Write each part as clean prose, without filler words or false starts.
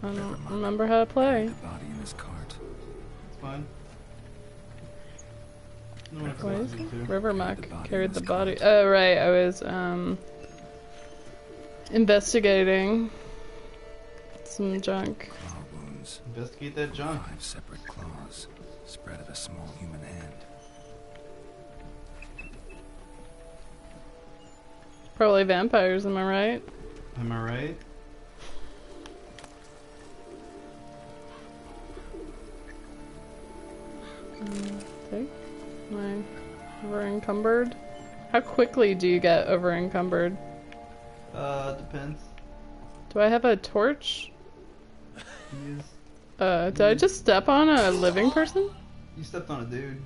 I don't remember how to play. The body in his cart. It's fine. No one What is expected it? you to. River Muck carried the body. Oh, right. I was, investigating some junk. Claw wounds. Investigate that junk. 5 separate claws. Spread of a small human hand. Probably vampires, am I right? Am I right? Okay. Am I over encumbered? How quickly do you get over encumbered? Depends. Do I have a torch? Use. Did I just step on a living person? You stepped on a dude.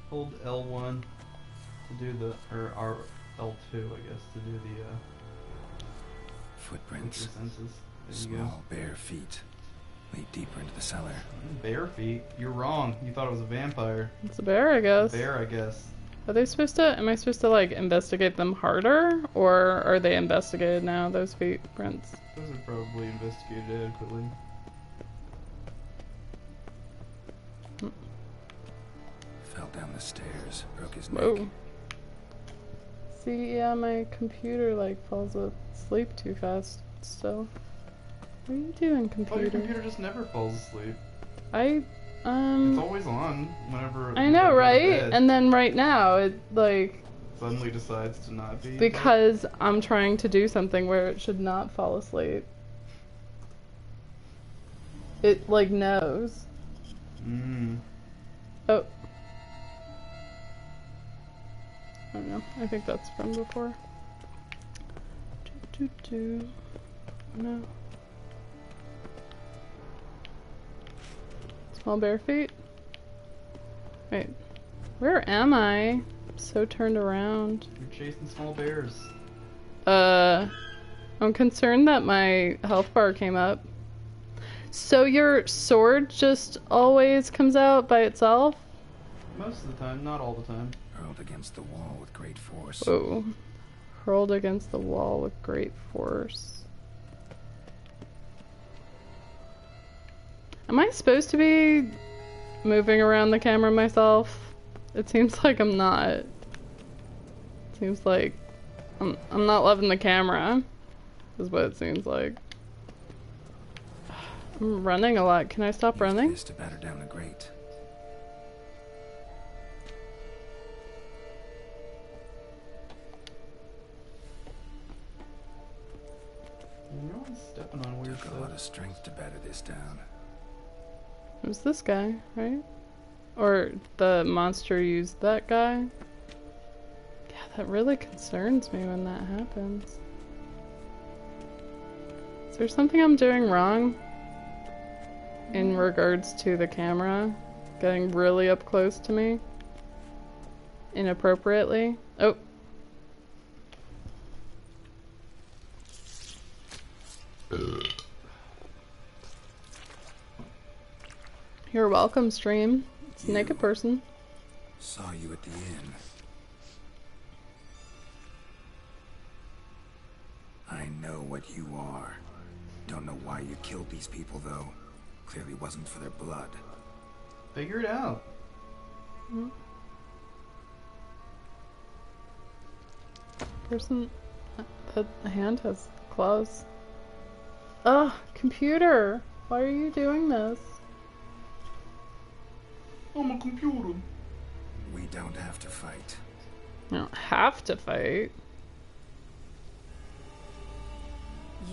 Hold L1 to do the, or L2, I guess, to do the, Footprints. senses. There you Small bare feet. Lead deeper into the cellar. go. Bear feet? You're wrong. You thought it was a vampire. It's a bear, I guess. Bear, I guess. Are they supposed to, am I supposed to like investigate them harder? Or are they investigated now, those feet prints? Those are probably investigated adequately. Fell down the stairs. Broke his Whoa. neck. See, yeah, my computer like falls asleep too fast still. What are you doing, Oh, your computer? computer just never falls asleep. I, It's always on whenever. I you know, go to right? bed. And then right now, it like, Suddenly decides to not be. because I'm trying to do something where it should not fall asleep. It like knows. Oh. I don't know. I think that's from before. No. Small bare feet? Wait. Where am I? I'm so turned around. You're chasing small bears. I'm concerned that my health bar came up. So your sword just always comes out by itself? Most of the time, not all the time. Hurled against the wall with great force. Whoa. Hurled against the wall with great force. Am I supposed to be moving around the camera myself? It seems like I'm not. It seems like I'm not loving the camera, is what it seems like. I'm running a lot. Can I stop running? Used this to batter down the grate. You're always stepping on weird Took a lot stuff. of strength to batter this down. It was this guy, right? Or the monster used that guy? Yeah, that really concerns me when that happens. Is there something I'm doing wrong in regards to the camera getting really up close to me inappropriately? Oh. You're welcome, stream. It's a naked person. Saw you at the inn. I know what you are. Don't know why you killed these people, though. Clearly wasn't for their blood. Figure it out. Hmm. Person, that hand has claws. Ugh, computer! Why are you doing this? I'm a computer. We don't have to fight. I don't have to fight.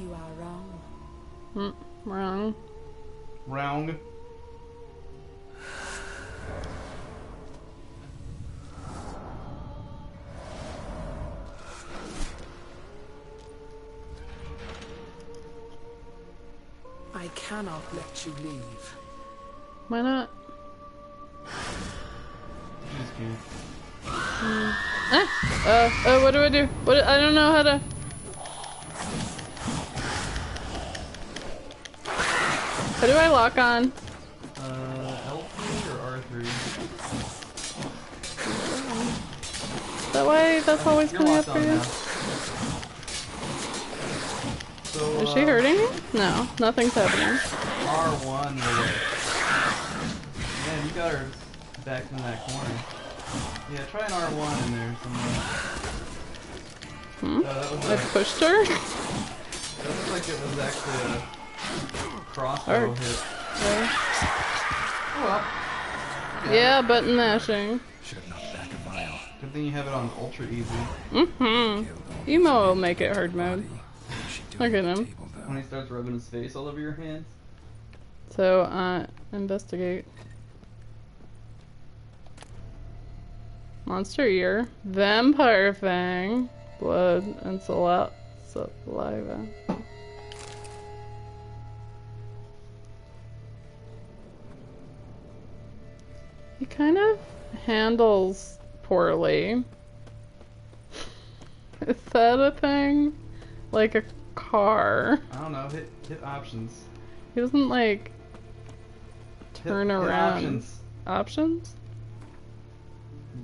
You are wrong. Wrong. Wrong. I cannot let you leave. Why not? You just can't. What do I do? I don't know how to. How do I lock on? L3 or R3? That way, that's always You're coming up locked for on you. now. So, Is she hurting you? No, nothing's happening. R1 will it. Man, you got her back in that corner. Yeah, try an R1 in there somewhere. That was I pushed her? That looks like it was actually a crossbow hit. Yeah. Oh well. Yeah, button mashing. Should have knocked back a vial. Good thing you have it on ultra easy. Mm-hmm. Emo will make it hard mode. Look at him. When he starts rubbing his face all over your hands. So, investigate. Monster ear. Vampire fang. Blood and saliva. He kind of handles poorly. Is that a thing? Like a car? I don't know. Hit options. He doesn't like turn hit around. Options. Options?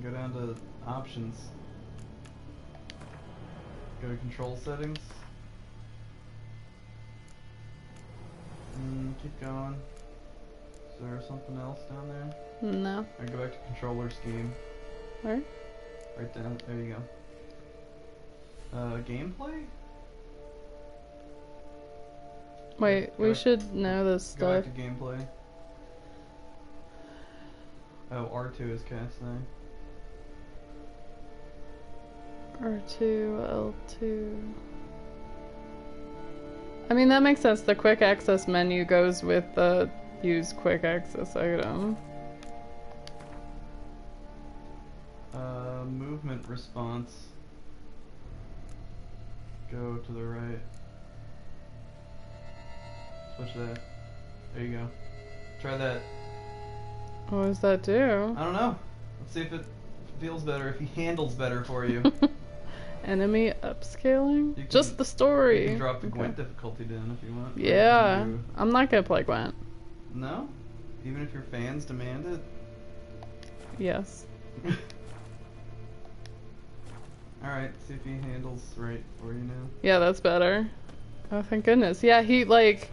Go down to options. Go to control settings. Keep going. Is there something else down there? No. Alright, go back to controller scheme. Where? Right down. There you go. Gameplay? Wait, we should know this Go stuff. back to gameplay. Oh, R2 is cast now. R2, L2. I mean, that makes sense. The quick access menu goes with the use quick access item. Movement response. Go to the right. Switch that. There you go. Try that. What does that do? I don't know. Let's see if it feels better, if he handles better for you. Enemy upscaling? You can- Just the story. You can drop the Okay. Gwent difficulty down if you want. Or Yeah. you can do- I'm not gonna play Gwent. No? Even if your fans demand it? Yes. Alright, see if he handles right for you now. Yeah, that's better. Oh, thank goodness. Yeah, he, like,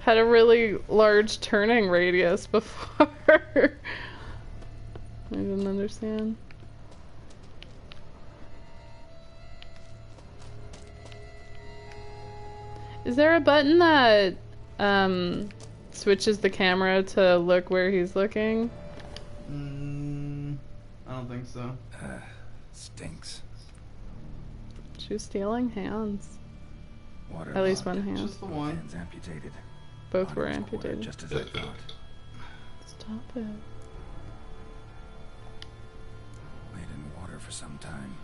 had a really large turning radius before. I didn't understand. Is there a button that, switches the camera to look where he's looking? I don't think so. Stinks. She was stealing hands. Water At least logged. one hand. Just the one. Hands amputated. Both were Body was poured, amputated. just as I thought. Stop it. Laid in water for some time.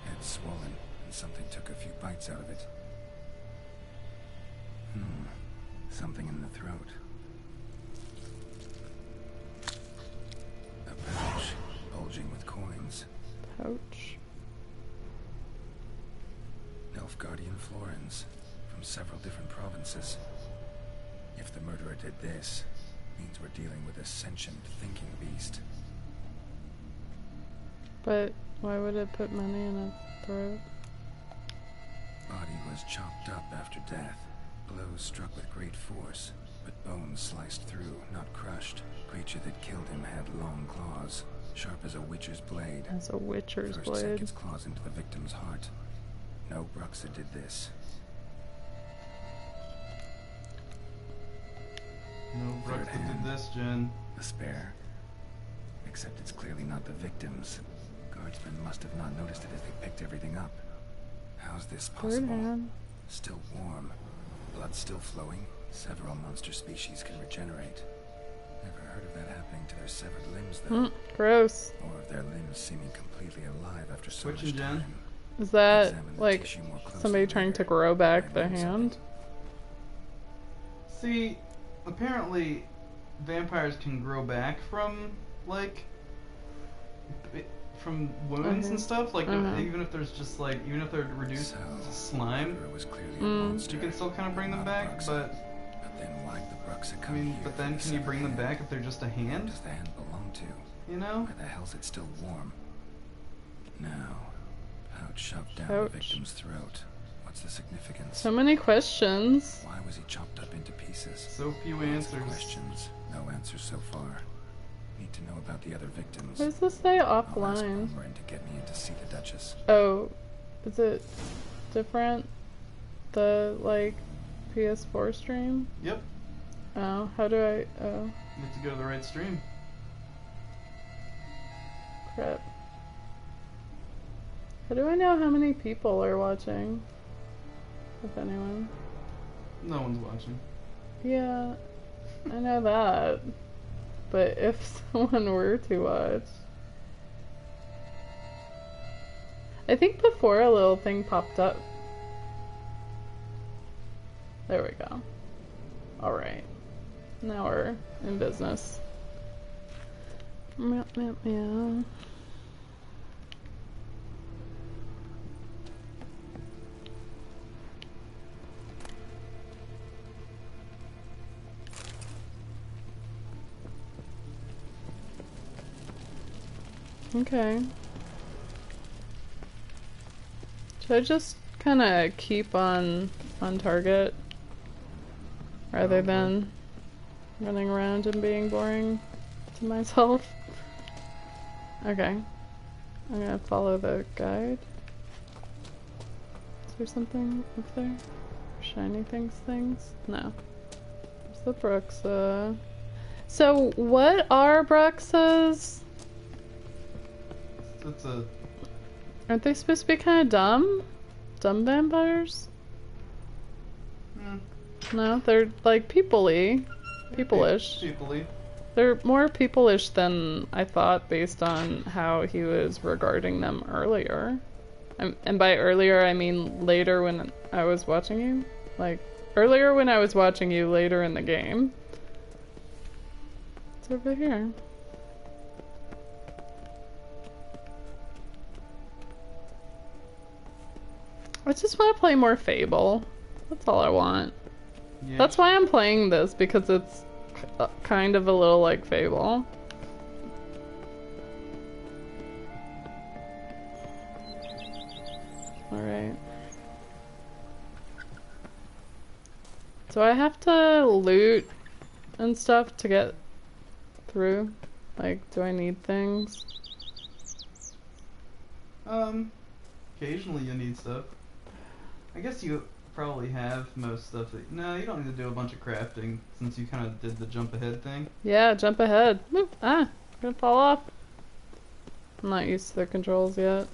Head swollen, and something took a few bites out of it. Something in the throat. A pouch, bulging with coins. Pouch. Nilfgaardian florins, from several different provinces. If the murderer did this, means we're dealing with a sentient thinking beast. But why would it put money in a throat? Body was chopped up after death. Blows struck with great force, but bones sliced through, not crushed. Creature that killed him had long claws, sharp as a witcher's blade. As a witcher's First sank blade. its claws into the victim's heart. No Bruxa did this. No, Brooks Third hand. did this, Jen. A spare. Except it's clearly not the victim's. Guardsmen must have not noticed it as they picked everything up. How's this Third possible? hand. Still warm. Blood still flowing. Several monster species can regenerate. Never heard of that happening to their severed limbs, though. Gross. Or of their limbs seeming completely alive after so Switching, much Jen. time. Is that Examine the like tissue more closely somebody trying to later. grow back Might the learn hand? something. See, apparently vampires can grow back from, like, from wounds and stuff. Like, even if there's just, like, even if they're reduced So, to slime, Murderer was clearly a monster, you can still kind of bring them not a back, Bruxa. but, But then why'd the Bruxa I come mean, here but for then the can you bring them severed hand? back if they're just a Where hand? does the hand belong to? You know? Why the hell's it still warm? Now, pouch shoved down Pouch. the victim's throat. What What's the significance? So many questions. Why was he chopped up into pieces? So few Lots of answers. questions, no answers so far. Need to know about the other victims. Why does this say I'll ask offline? Boomerang to get me in to see the Duchess. Oh, is it different? The, like, PS4 stream? Yep. Oh, how do I... Oh, You have to go to the right stream. crap. How do I know how many people are watching? If anyone. No one's watching. Yeah, I know that. But if someone were to watch... I think before a little thing popped up. There we go. Alright. Now we're in business. Meow, meow, meow. Okay. Should I just kind of keep on target rather than running around and being boring to myself? Okay. I'm gonna follow the guide. Is there something up there? Shiny things? No. There's the Bruxa. So what are Bruxas? It's a... Aren't they supposed to be kind of dumb? Dumb vampires? No, they're like people-y. People-ish. People-y. They're more people-ish than I thought based on how he was regarding them earlier. And by earlier, I mean later when I was watching you. Like, earlier when I was watching you, later in the game. It's over here. I just want to play more Fable. That's all I want. Yeah. That's why I'm playing this, because it's kind of a little like Fable. Alright. So I have to loot and stuff to get through? Like, do I need things? Occasionally you need stuff. I guess you probably have most stuff that... No, you don't need to do a bunch of crafting, since you kind of did the jump ahead thing. Yeah, jump ahead. Woo. Ah, I'm gonna fall off. I'm not used to the controls yet.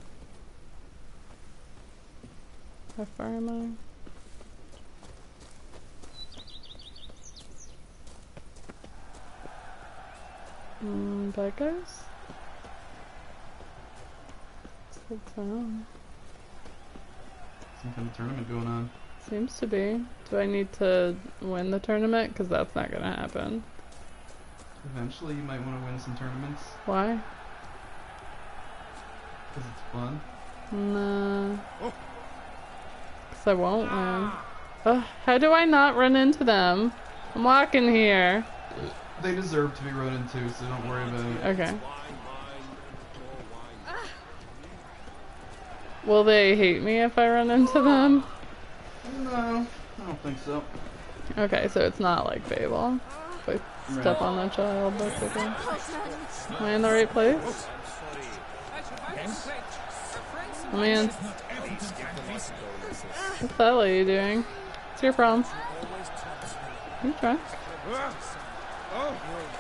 How far am I? Bad guys? What's the town? Some kind of tournament going on. Seems to be. Do I need to win the tournament? Because that's not gonna happen. Eventually you might want to win some tournaments, Why? because it's fun. Nah. Because I won't win. Ugh, how do I not run into them? I'm walking here. They deserve to be run into, so don't worry about it. Okay. Will they hate me if I run into them? No, I don't think so. Okay, so it's not like Fable. If I step on a child, basically. Am I in the right place? Oh man. What's that lady doing? What's your problem? You drunk?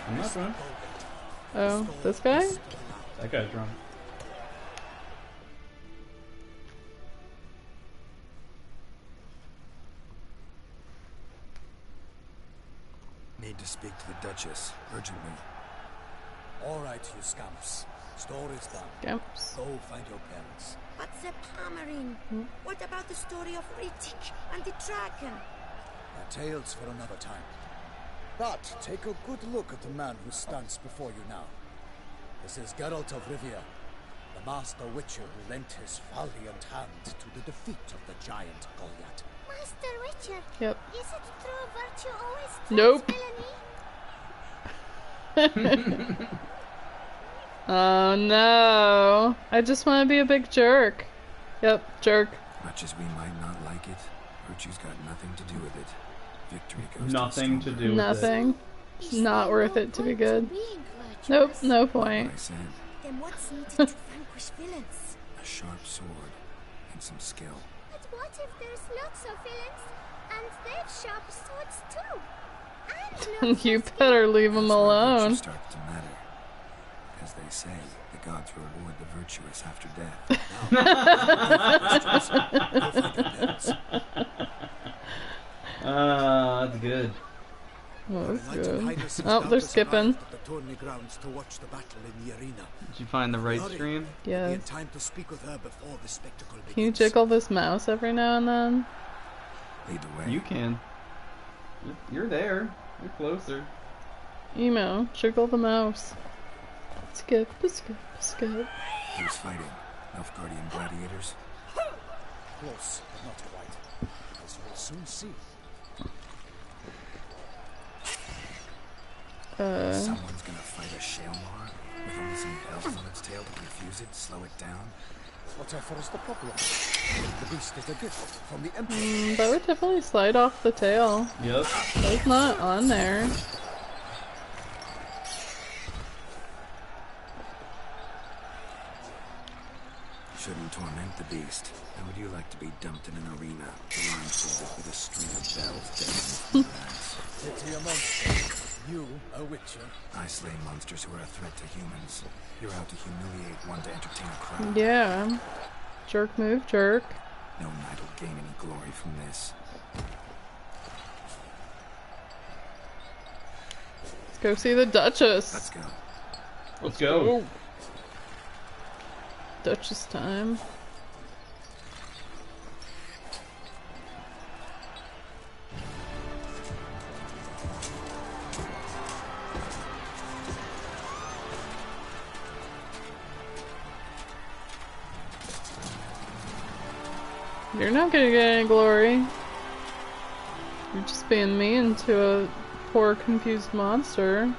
I'm not drunk. Oh, this guy? That guy's drunk. Need to speak to the Duchess, urgently. All right, you scamps. Story's done. Gimps. Go find your parents. But the Palmerin, what about the story of Ritik and the dragon? Our tales for another time. But take a good look at the man who stands before you now. This is Geralt of Rivia, the master witcher who lent his valiant hand to the defeat of the giant Goliath. Master Witcher, Yep. is it true virtue always Nope. villainy? Oh no. I just want to be a big jerk. Yep, jerk. Much as we might not like it, virtue's got nothing to do with it. Victory goes Nothing to do with Nothing. Not worth it to be good. Being Nope, virtuous. no What point. I said, Then what's needed to vanquish villains? a sharp sword and some skill. But what if there's lots of villains and they've sharp swords too? And lots You of skill? better leave him That's where virtue alone. starts to matter. As they say, the gods reward the virtuous after death. That's good. Oh, that's Knight of good. Highness Oh, they're Gustavus skipping. arrived at the tourney grounds to watch the battle in the arena. Did you find the right stream? Be Yeah. in time to speak with her before the spectacle begins. Can you jiggle this mouse every now and then? Lead the way. You can. You're there. You're closer. Emo, jiggle the mouse. Skip, skip, skip. Who's fighting? Nilfgaardian gladiators? Close, but not quite. As you will soon see. Someone's gonna fight a Shaelmar with only some bells on its tail to confuse it, slow it down. Whatever is the problem? The beast is a gift from the Emperor. That would definitely slide off the tail. Yep. That's not on there. Shouldn't torment the beast. How would you like to be dumped in an arena, blindfolded with a string of bells dancing through grass? Pity a monster. You, a witcher. I slay monsters who are a threat to humans. You're out to humiliate one to entertain a crowd. Yeah. Jerk move, jerk. No knight will gain any glory from this. Let's go see the Duchess. Let's go. Let's go. Duchess time. You're not gonna get any glory. You're just being mean to a poor, confused monster.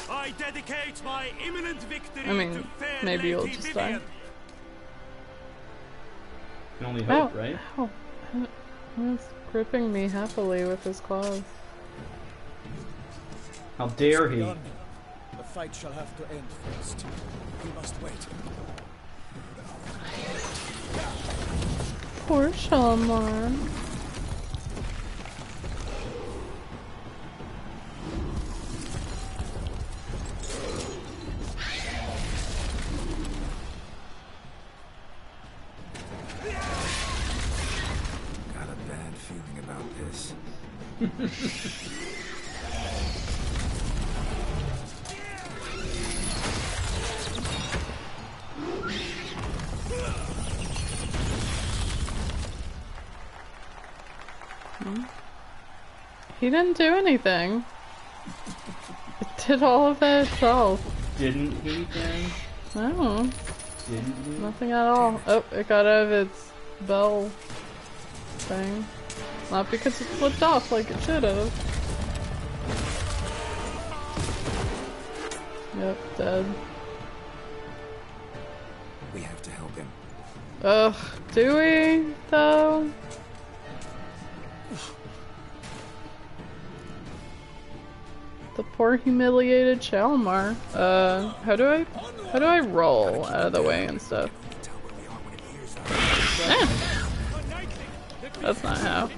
I dedicate my imminent victory I mean, to fair maybe you'll Lady just Vivian. die. Can only hope, right? Ow. He's gripping me happily with his claws. How dare he? Done. The fight shall have to end first. We must wait. Poor Shalmar. Got a bad feeling about this. He didn't do anything. It did all of it itself. Didn't he then? No, Didn't he? nothing at all. Oh, it got out of its bell thing. Not because it flipped off like it should have. Yep, dead. We have to help him. Ugh, do we, though? The poor humiliated Shalmar. How do I roll out of the way and stuff? That's not how.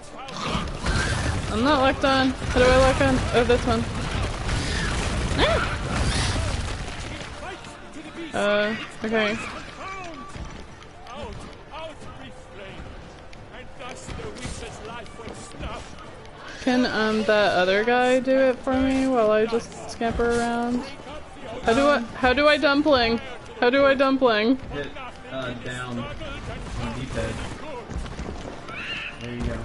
I'm not locked on. How do I lock on? Oh, this one. Okay. Can that other guy do it for me while I just scamper around? How do I dumpling? How do I dumpling? Hit down on the D-pad. There you go.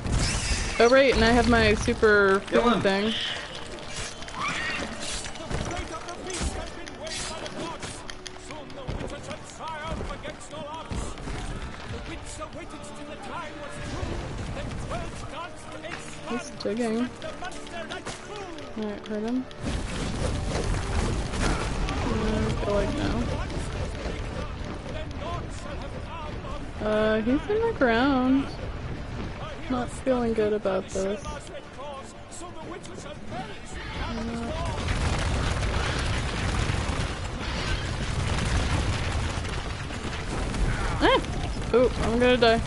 Oh right, and I have my super Kill him. food thing. He's digging. Alright, hurt him. I feel like no. He's in the ground. Not feeling good about this. Ah! Oh, I'm gonna die.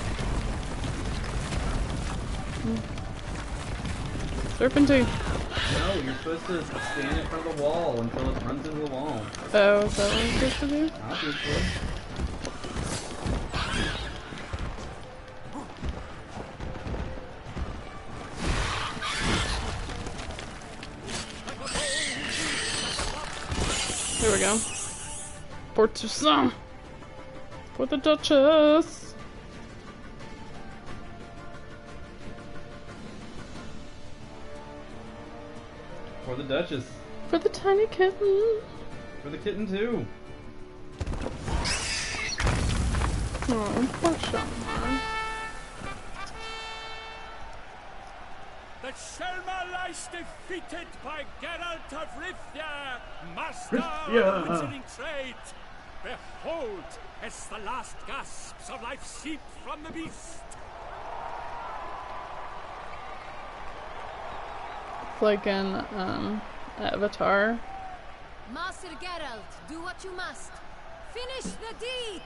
Serpentine. No, you're supposed to stand in front of the wall until it runs into the wall. Oh, is that what I'm supposed to do? Obviously. Here we go. For Toussaint! For the Duchess! For the Duchess. For the tiny kitten! For the kitten too. Oh, poor Shaman. The Shelma lies defeated by Geralt of Rivia, master of the wizarding trade. Behold, as the last gasps of life seep from the beast. It's like in, Avatar. Master Geralt, do what you must. Finish the deed!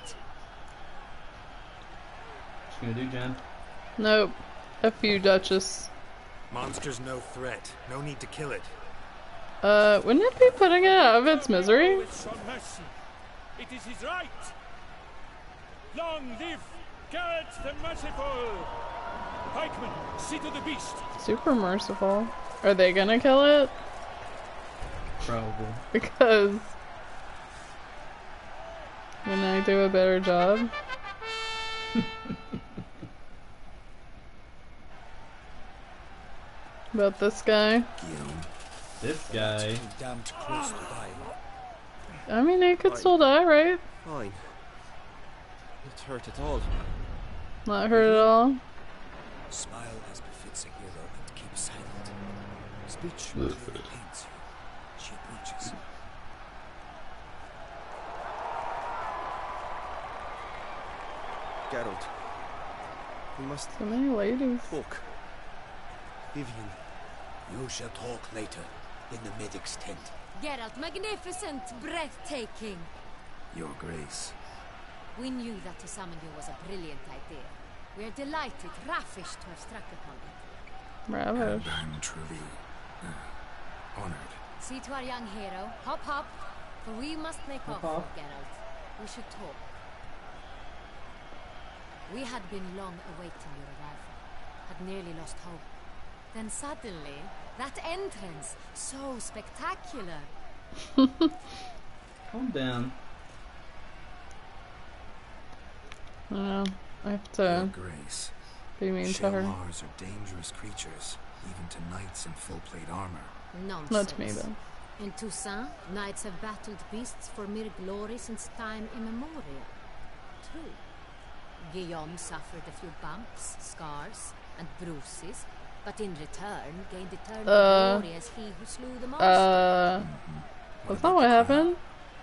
What you gonna do, Jen? Nope. F you, Duchess. Monster's no threat. No need to kill it. Wouldn't it be putting it out of its misery? It is his right. Long live Geralt the Merciful. Pikeman, see to the beast. Super merciful. Are they gonna kill it? Probably. Because... When I do a better job? About this guy? This guy. Damned close to dying. I mean, he could still die, right? Fine. Not hurt at all. Not hurt at all? Smile as befits a hero and keep silent. Speech clearly pains you. She approaches. Geralt. We must So many ladies. talk. Vivian. You shall talk later in the medic's tent. Geralt, magnificent, breathtaking. Your Grace. We knew that to summon you was a brilliant idea. We are delighted, ravished to have struck upon it. Ravish. And I'm truly honored. See to our young hero. Hop, hop. For we must make off, hop. Geralt. We should talk. We had been long awaiting your arrival. Had nearly lost hope. Then suddenly, that entrance, so spectacular. Calm down. I don't know. I have Your to Grace. be mean to her. Shelmars are dangerous creatures, even to knights in full-plate armor. Nonsense. Not to me, though. In Toussaint, knights have battled beasts for mere glory since time immemorial. True. Guillaume suffered a few bumps, scars, and bruises, but in return gained eternal glory as he who slew the monster. That's not what happened.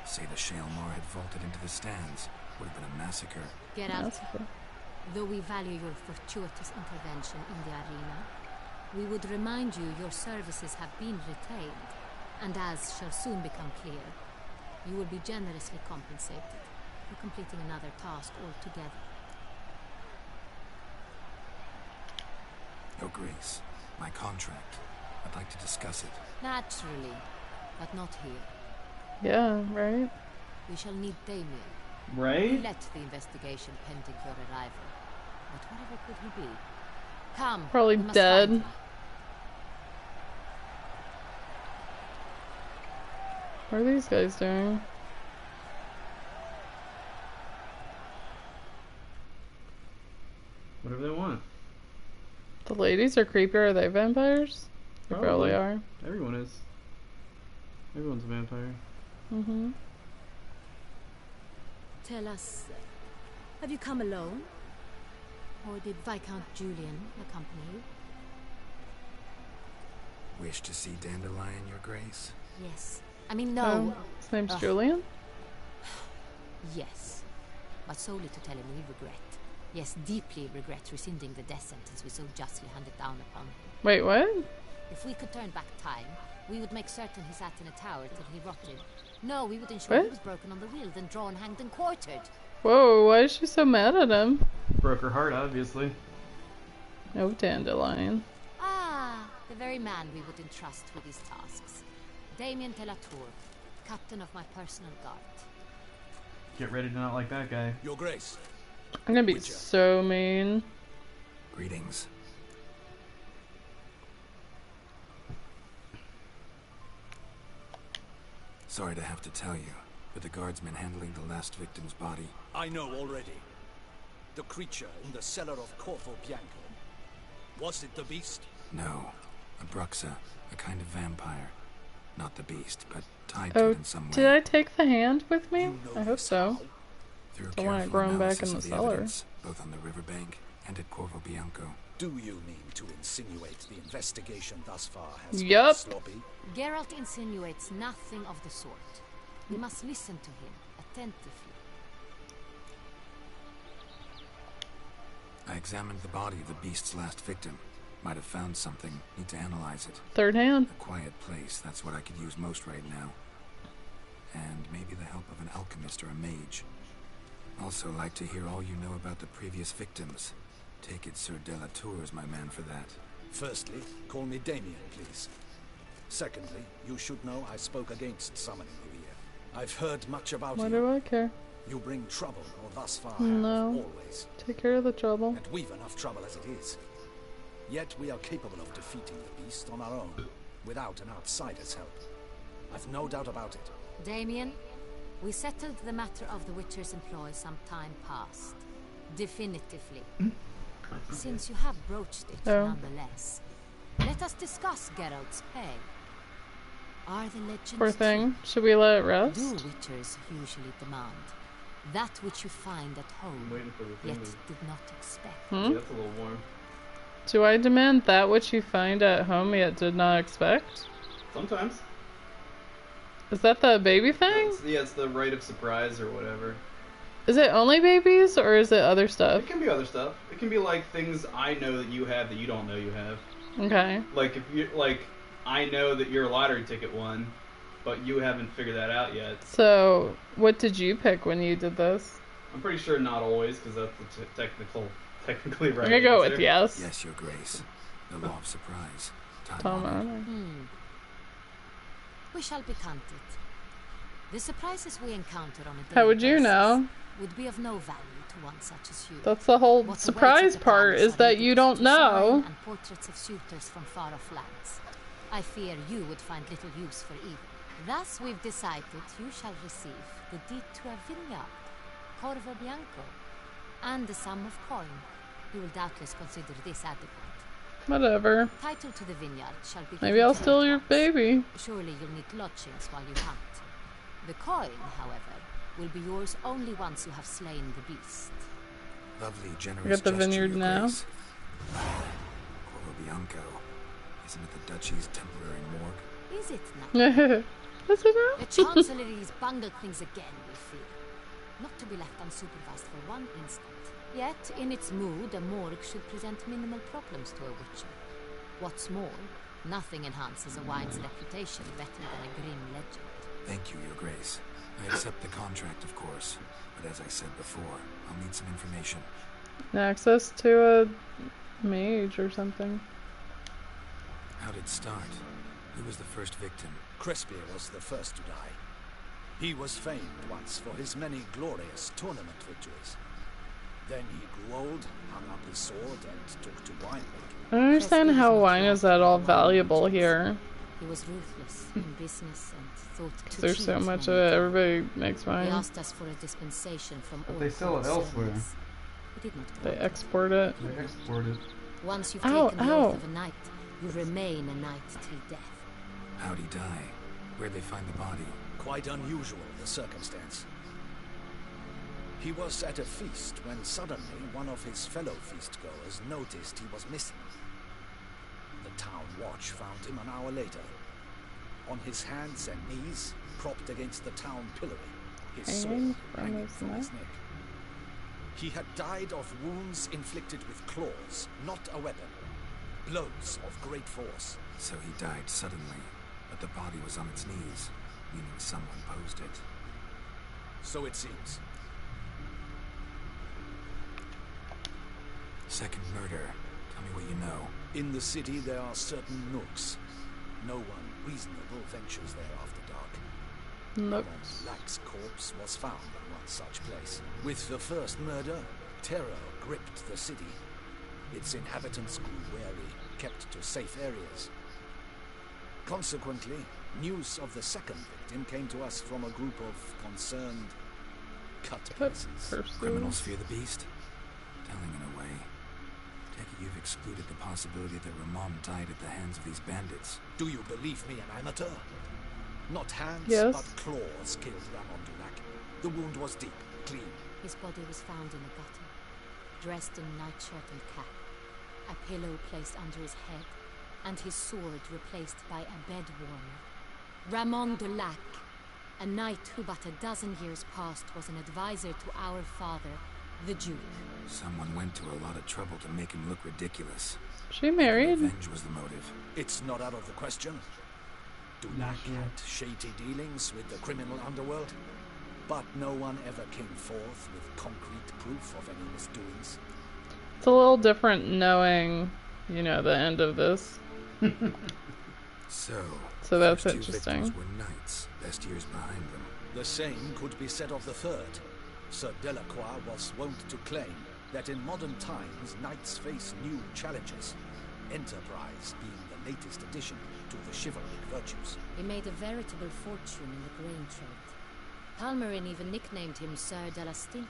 Say the Shelmar had vaulted into the stands. Would have been a massacre. Geralt, though we value your fortuitous intervention in the arena, we would remind you your services have been retained, and as shall soon become clear, you will be generously compensated for completing another task altogether. Your Grace, my contract. I'd like to discuss it. Naturally, but not here. Yeah, right? We shall need Damien. Right? Let the investigation pending your arrival. But whatever could he be? Come. Probably we must dead. find him. What are these guys doing? Whatever they want. The ladies are creepy. Are they vampires? They probably are. Everyone is. Everyone's a vampire. Mm-hmm. Tell us, have you come alone? Or did Viscount Julian accompany you? Wish to see Dandelion, Your Grace? Yes. I mean, no. His name's Julian? Yes. But solely to tell him we regret. Yes, deeply regret rescinding the death sentence we so justly handed down upon him. Wait, what? If we could turn back time, we would make certain he sat in a tower till he rotted. No, we would ensure What? he was broken on the wheel, then drawn, hanged, and quartered. Whoa, why is she so mad at him? Broke her heart, obviously. Oh, Dandelion. Ah, the very man we would entrust with these tasks. Damien Telatour, captain of my personal guard. Get ready to not like that guy. Your Grace. I'm gonna be so mean. Greetings. Sorry to have to tell you, but the guardsman handling the last victim's body... I know already. The creature in the cellar of Corvo Bianco. Was it the beast? No. A Bruxa, a kind of vampire. Not the beast, but tied to Oh, it in some way. did I take the hand with me? You know I hope so. how? Through The one I careful grown back analysis in the of cellar. evidence, both on the riverbank and at Corvo Bianco. Do you mean to insinuate the investigation thus far has Yup. been sloppy? Geralt insinuates nothing of the sort. We must listen to him attentively. I examined the body of the beast's last victim. Might have found something. Need to analyze it. Third hand. A quiet place, that's what I could use most right now. And maybe the help of an alchemist or a mage. Also like to hear all you know about the previous victims. Take it Sir Delatour is my man for that. Firstly, call me Damien, please. Secondly, you should know I spoke against summoning you here. I've heard much about Why you. do I care? You bring trouble, or thus far No. have, always. Take care of the trouble. And we've enough trouble as it is. Yet we are capable of defeating the beast on our own, without an outsider's help. I've no doubt about it. Damien, we settled the matter of the Witcher's employ some time past. Definitively. Since you have broached it nonetheless, let us discuss Geralt's pay. Are the legends Poor thing. true? Should we let it Do rest? Witchers usually demand that which you find at home, waiting for the yet thing did not expect? Hmm? Yeah, that's a little warm. Do I demand that which you find at home yet did not expect? Sometimes. Is that the baby thing? Yeah, it's the right of surprise or whatever. Is it only babies or is it other stuff? It can be other stuff. It can be like things I know that you have that you don't know you have. Okay. Like if you I know that your lottery ticket won, but you haven't figured that out yet. So, what did you pick when you did this? I'm pretty sure not always, because that's the technically right. I'm gonna go answer. with yes. Yes, Your Grace. The law of surprise. Time Tom honored. Honor. We shall be counted. The surprises we encounter on a daily How would you basis know? would be of no value to one such as you. That's the whole What surprise awaits at the part, palace is are that you edicts don't to know. sign and portraits of suitors from far-off lands. I fear you would find little use for either. Thus, we've decided you shall receive the deed to a vineyard, Corvo Bianco, and the sum of coin. You will doubtless consider this adequate. Whatever. Title to the vineyard shall be Maybe given I'll to steal your Nicholas. baby. Surely you'll need lodgings while you hunt. The coin, however, will be yours only once you have slain the beast. Lovely, generous We got the gesture, vineyard Your now. Grace. Corvo Bianco. Isn't it the Duchy's temporary morgue? Is it not? Is it now? The Chancellery's bungled things again, we fear. Not to be left unsupervised for one instant. Yet, in its mood, a morgue should present minimal problems to a witcher. What's more, nothing enhances a wine's reputation better than a grim legend. Thank you, Your Grace. I accept the contract, of course. But as I said before, I'll need some information. Access to a mage or something. How'd it start? Who was the first victim? Crespia was the first to die. He was famed once for his many glorious tournament victories. Then he grew old, hung up his sword, and took to wine making. I don't understand how wine is at all valuable here. He was ruthless in business and thought to There's cheat so much of many it. times. Everybody makes He wine. asked us for a dispensation from all they sell it court elsewhere. servants. We did not They grant. export it. They export it. Once you've Ow, taken the ow. oath of a knight, you remain a knight till death. How'd he die? Where'd they find the body? Quite unusual, the circumstance. He was at a feast when suddenly one of his fellow feastgoers noticed he was missing. The town watch found him an hour later. On his hands and knees, propped against the town pillory, his Hanging sword from hanging his from his neck? neck. He had died of wounds inflicted with claws, not a weapon. Blows of great force. So he died suddenly, but the body was on its knees, meaning someone posed it. So it seems. Second murder. Tell me what you know. In the city there are certain nooks. No one reasonable ventures there after dark. Nooks. Lack's corpse was found in one such place. With the first murder, terror gripped the city. Its inhabitants grew wary, kept to safe areas. Consequently, news of the second victim came to us from a group of concerned cut persons. Criminals fear the beast? Telling in a way. Take it you've excluded the possibility that Ramon died at the hands of these bandits. Do you believe me an amateur? Not hands, yes, but claws killed Ramon Dulac. The wound was deep, clean. His body was found in a gutter, dressed in nightshirt and cap, a pillow placed under his head, and his sword replaced by a bed warmer. Ramon Dulac, a knight who but a dozen years past was an advisor to our father, the Duke. Someone went to a lot of trouble to make him look ridiculous. She married? Revenge was the motive. It's not out of the question. Dulac had shady dealings with the criminal underworld, but no one ever came forth with concrete proof of any misdoings. It's a little different knowing, you know, the end of this. So that's first interesting. Two victims were knights, best years behind them. The same could be said of the third. Sir Delacroix was wont to claim that in modern times knights face new challenges, enterprise being the latest addition to the chivalric virtues. He made a veritable fortune in the grain trade. Palmerin even nicknamed him Sir de la Stinch.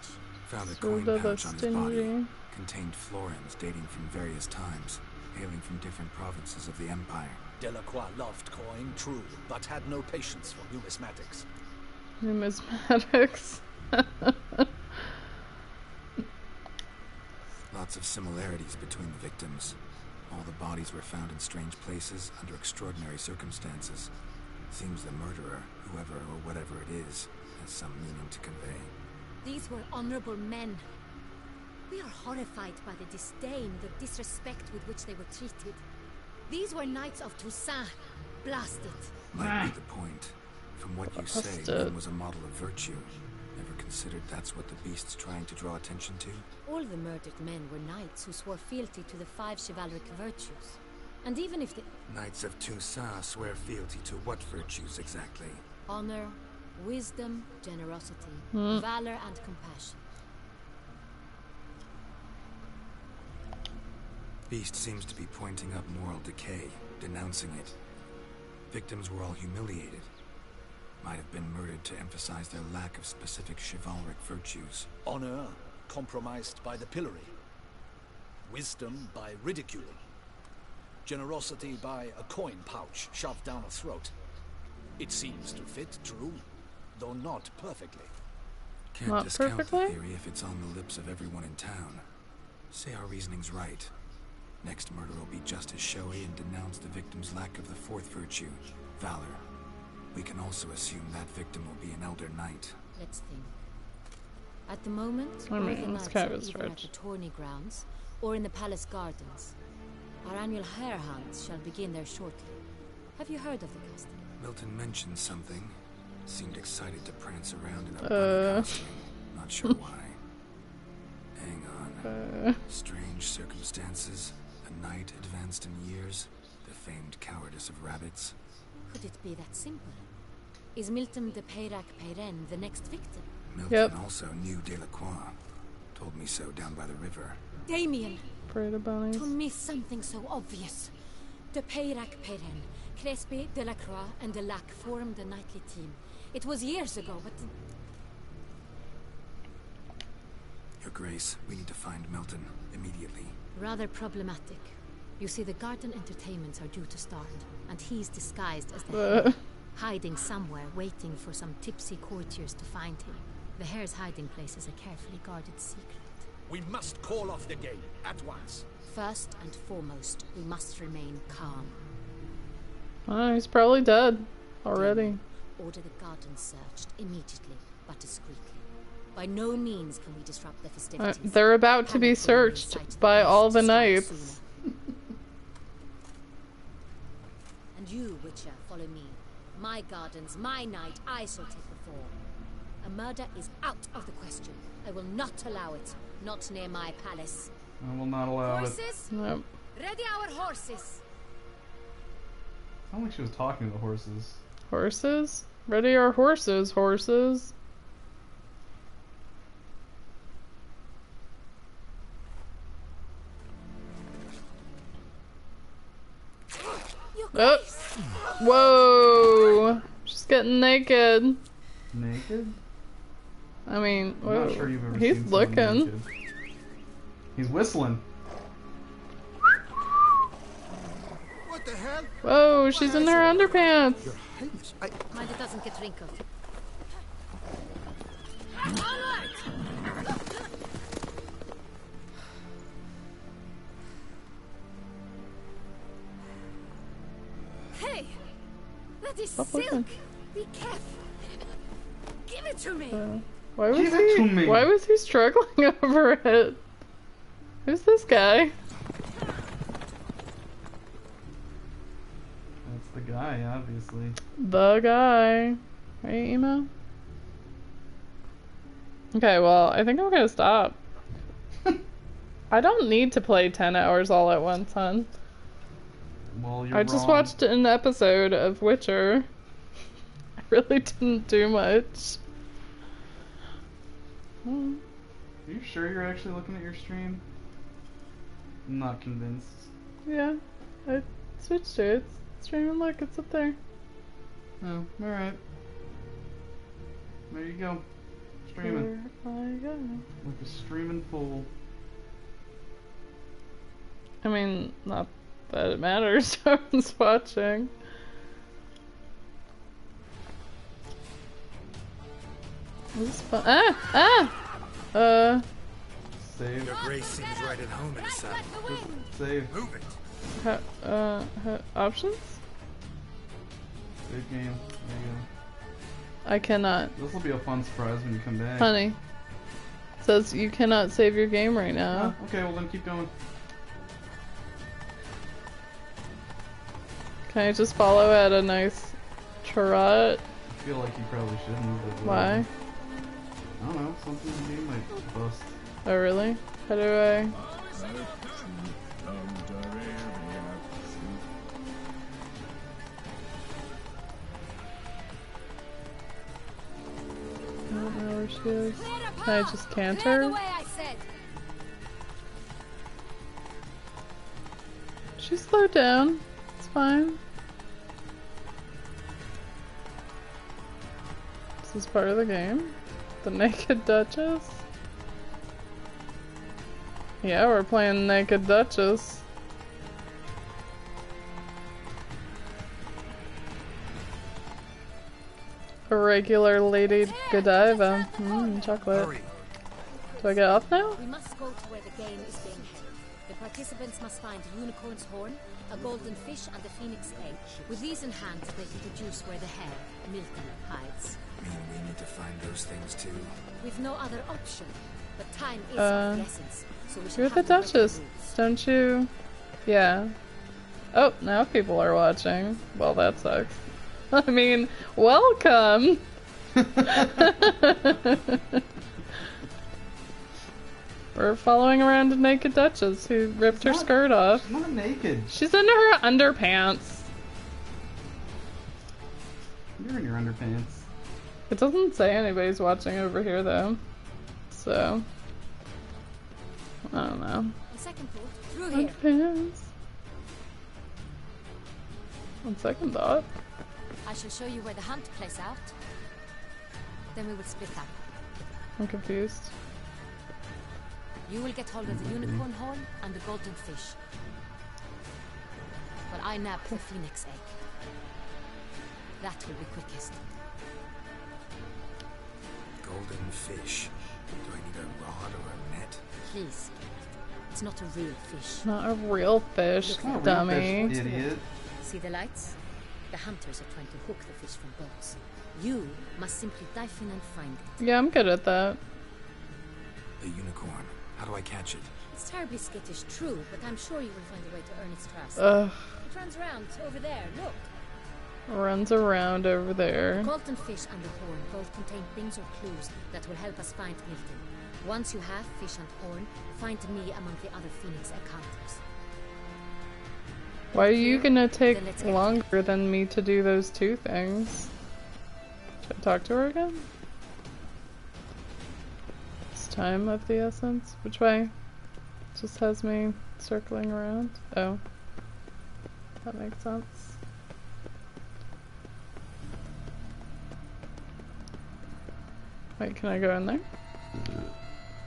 Found a coin pouch on his body. Contained florins dating from various times, hailing from different provinces of the Empire. Delacroix loved coin, true, but had no patience for numismatics. Numismatics. Lots of similarities between the victims. All the bodies were found in strange places under extraordinary circumstances. Seems the murderer, whoever or whatever it is, has some meaning to convey. These were honorable men. We are horrified by the disdain, the disrespect with which they were treated. These were knights of Toussaint. Blast it. Might be the point. From what you say, one was a model of virtue. Ever considered that's what the beast's trying to draw attention to? All the murdered men were knights who swore fealty to the 5 chivalric virtues. And even if the... Knights of Toussaint swear fealty to what virtues exactly? Honor, wisdom, generosity, valor and compassion. Beast seems to be pointing up moral decay, denouncing it. Victims were all humiliated. Might have been murdered to emphasize their lack of specific chivalric virtues. Honor compromised by the pillory. Wisdom by ridicule. Generosity by a coin pouch shoved down a throat. It seems to fit, true, though not perfectly. Can't Not discount perfectly? the theory if it's on the lips of everyone in town. Say our reasoning's right. Next murder will be just as showy and denounce the victim's lack of the 4th virtue, valor. We can also assume that victim will be an elder knight. Let's think. At the moment, I all mean, the it's knights kind are of a either at stretch. the tourney grounds or in the palace gardens. Our annual hare hunts shall begin there shortly. Have you heard of the custom? Milton mentioned something. Seemed excited to prance around in a bunny costume. Not sure why. Hang on. Strange circumstances. A knight advanced in years. The famed cowardice of rabbits. Could it be that simple? Is Milton de Peyrac-Peyren the next victim? Milton also knew Delacroix. Told me so down by the river. Damien! Afraid of bunnies. To miss something so obvious. De Peyrac-Peyren, Crespi, Delacroix, and Delac formed a knightly team. It was years ago, but... Your Grace, we need to find Milton immediately. Rather problematic. You see, the garden entertainments are due to start, and he's disguised as the hare, hiding somewhere, waiting for some tipsy courtiers to find him. The hare's hiding place is a carefully guarded secret. We must call off the game at once. First and foremost, we must remain calm. Oh, he's probably dead already. Order the garden searched immediately, but discreetly. By no means can we disrupt the festivities. They're about to be Panic will searched incite by all the beasts to strike knights. sooner. And you, Witcher, follow me. My gardens, my night, I shall take the fall. A murder is out of the question. I will not allow it. Not near my palace. I will not allow it. Horses? Nope. Ready our horses. Sounded like she was talking to the horses. Horses? Ready our horses, horses. Oh! Whoa! She's getting naked. Naked? I mean, I'm whoa. not sure you've ever He's seen someone looking. naked. He's whistling. What the hell? Whoa, she's in her underpants. Your Highness, Mind it doesn't get wrinkled. Hey! That is Stop silk! looking. Be careful! Give it to me! Why was Give it to me. Why was he struggling over it? Who's this guy? That's the guy, obviously. The guy. Right, Emo? Okay, well, I think I'm gonna stop. I don't need to play 10 hours all at once, hon. Well, you're I just wrong. watched an episode of Witcher. I really didn't do much. Are you sure you're actually looking at your stream? I'm not convinced. Yeah, I switched to it. It's streaming, look, it's up there. Oh, alright. There you go. Streaming. There I go. Like a streaming fool. I mean, not that it matters, who's watching. This is fun. Save. Your grace seems right at home in a saddle. Save. Move it. Options? Save game. There you I cannot. go. This will be a fun surprise when you come back. Honey. Says you cannot save your game right now. Oh, okay, well then keep going. Can I just follow at a nice trot? I feel like you probably shouldn't. But, Why? I don't know. Something in the game might bust. Oh really? How do I? I don't know where she is. Can I just canter? She slowed down. It's fine. This is part of the game. The Naked Duchess? Yeah, we're playing Naked Duchess. A regular Lady Godiva. Chocolate. Hurry. Do I get off now? We must go to where the game is being held. The participants must find a unicorn's horn, a golden fish, and a phoenix egg. With these in hand, they can deduce where the hare, Milton, hides. Mean we need to find those things too. We've no other option, but time is of the essence, so we should You're have the to wait Duchess, the rules. don't you? Yeah. Oh, now people are watching. Well, that sucks. I mean, welcome! We're following around a naked Duchess who ripped her skirt off. She's not naked. She's in her underpants. You're in your underpants. It doesn't say anybody's watching over here though. So, I don't know. The second thought, through here. Underpants. On second thought. I shall show you where the hunt plays out. Then we will split up. I'm confused. You will get hold of the unicorn horn and the golden fish. While I nab the phoenix egg. That will be quickest. Golden fish. Do I need a rod or a net? Please. It's not a real fish. Not a real fish, Not a real dummy. fish, idiot. See the lights? The hunters are trying to hook the fish from boats. You must simply dive in and find it. Yeah, I'm good at that. The unicorn. How do I catch it? It's terribly skittish, true, but I'm sure you will find a way to earn its trust. It runs around over there, look. Runs around over there. The Colton fish and the horn both contain things or clues that will help us find Milton. Once you have fish and horn, find me among the other Phoenix encounters. Why are you gonna take longer than me to do those two things? Should I talk to her again? It's time of the essence. Which way? Just has me circling around. Oh. That makes sense. Wait, can I go in there?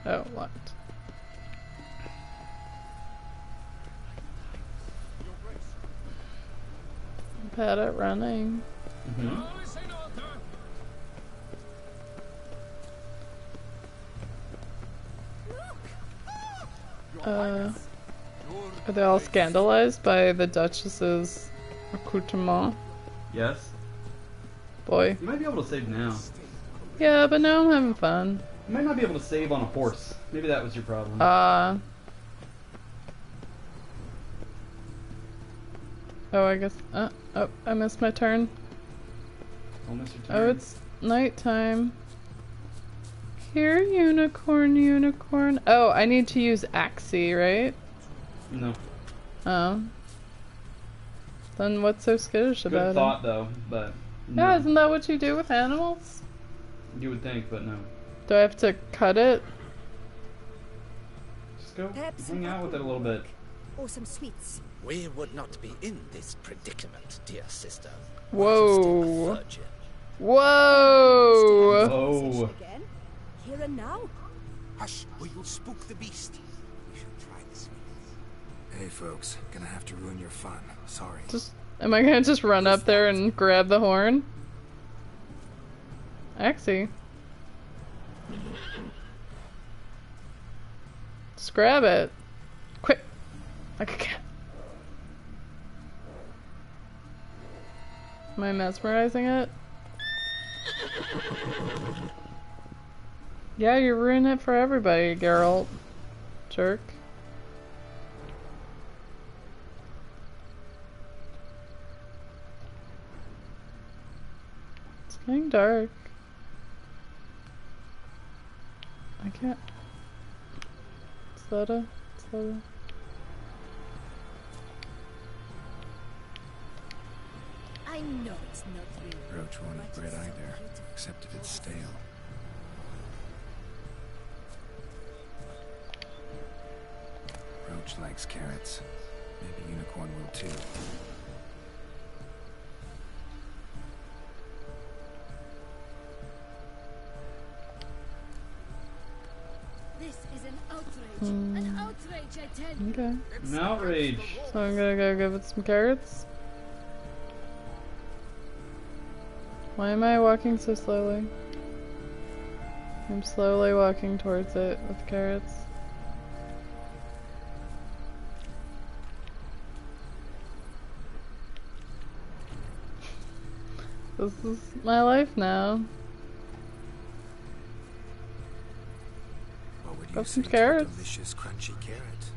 Oh, locked. I'm bad at running. Are they all scandalized by the Duchess's accoutrement? Yes. Boy. You might be able to save now. Yeah, but now I'm having fun. You might not be able to save on a horse. Maybe that was your problem. Oh, I guess. Oh, I missed my turn. I'll miss your turn. Oh, it's nighttime. Here, unicorn, unicorn. Oh, I need to use Axie, right? No. Oh. Then what's so skittish about it? Good thought, though, but no. Yeah, isn't that what you do with animals? You would think, but no. Do I have to cut it? Just go hang out with it a little bit. Or some sweets. We would not be in this predicament, dear sister. Whoa. Whoa. Whoa. Again? Here and now? Hush, or you'll spook the beast. You should try this. Hey folks, gonna have to ruin your fun. Sorry. Am I gonna just run up there and grab the horn? Axie. Just grab it. Quick. Like a cat. Am I mesmerizing it? Yeah, you're ruining it for everybody, Geralt. Jerk. It's getting dark. I can't. Is that a? I know it's not real. Roach won't eat bread either, except if it's stale. Roach likes carrots. Maybe Unicorn will too. This is an outrage. An outrage, I tell you. Okay. An outrage. So I'm gonna go give it some carrots. Why am I walking so slowly? I'm slowly walking towards it with carrots. This is my life now. What would you Got say some to a carrots. delicious crunchy carrot?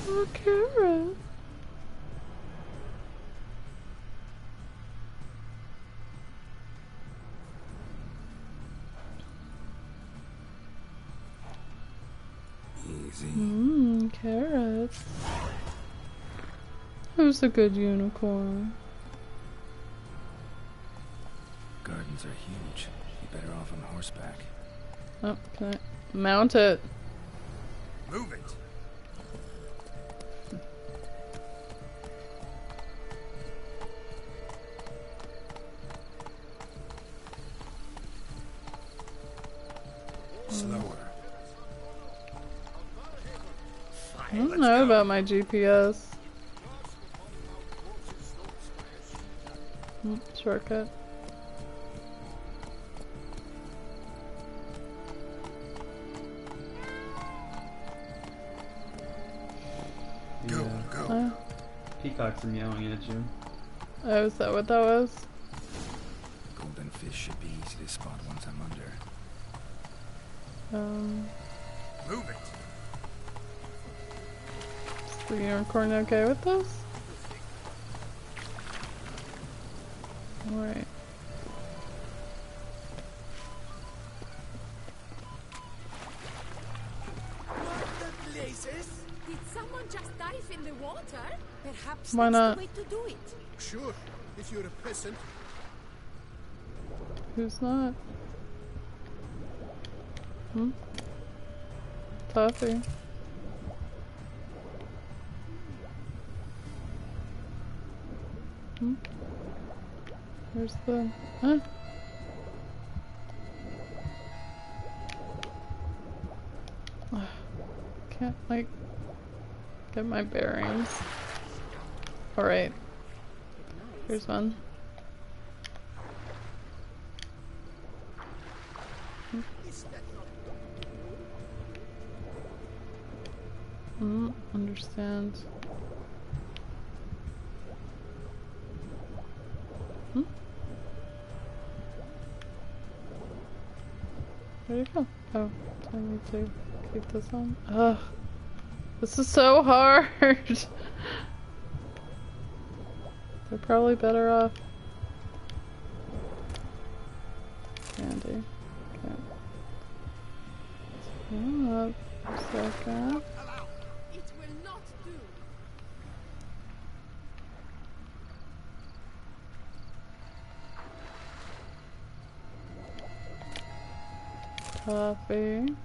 Oh, carrot. Easy. Carrots. Who's a good unicorn? Gardens are huge. You're better off on horseback. Oh, can I mount it? Move it. Slower. I don't know about my GPS. Shortcut. Go. Peacocks are meowing at you. Oh, is that what that was? Golden fish should be easy to spot once I'm under. Move it. Is the unicorn okay with this? Alright. Did someone just dive in the water? Perhaps Why that's not? the way to do it. Sure, if you're a peasant. Who's not? Toffee. Where's the... Huh? Can't, like, get my bearings. Alright. Here's one. Understand. Where'd it go? Oh, I need to keep this on. Ugh. This is so hard! They're probably better off. Candy. Okay. Hold up a second. It will not do. Coffee.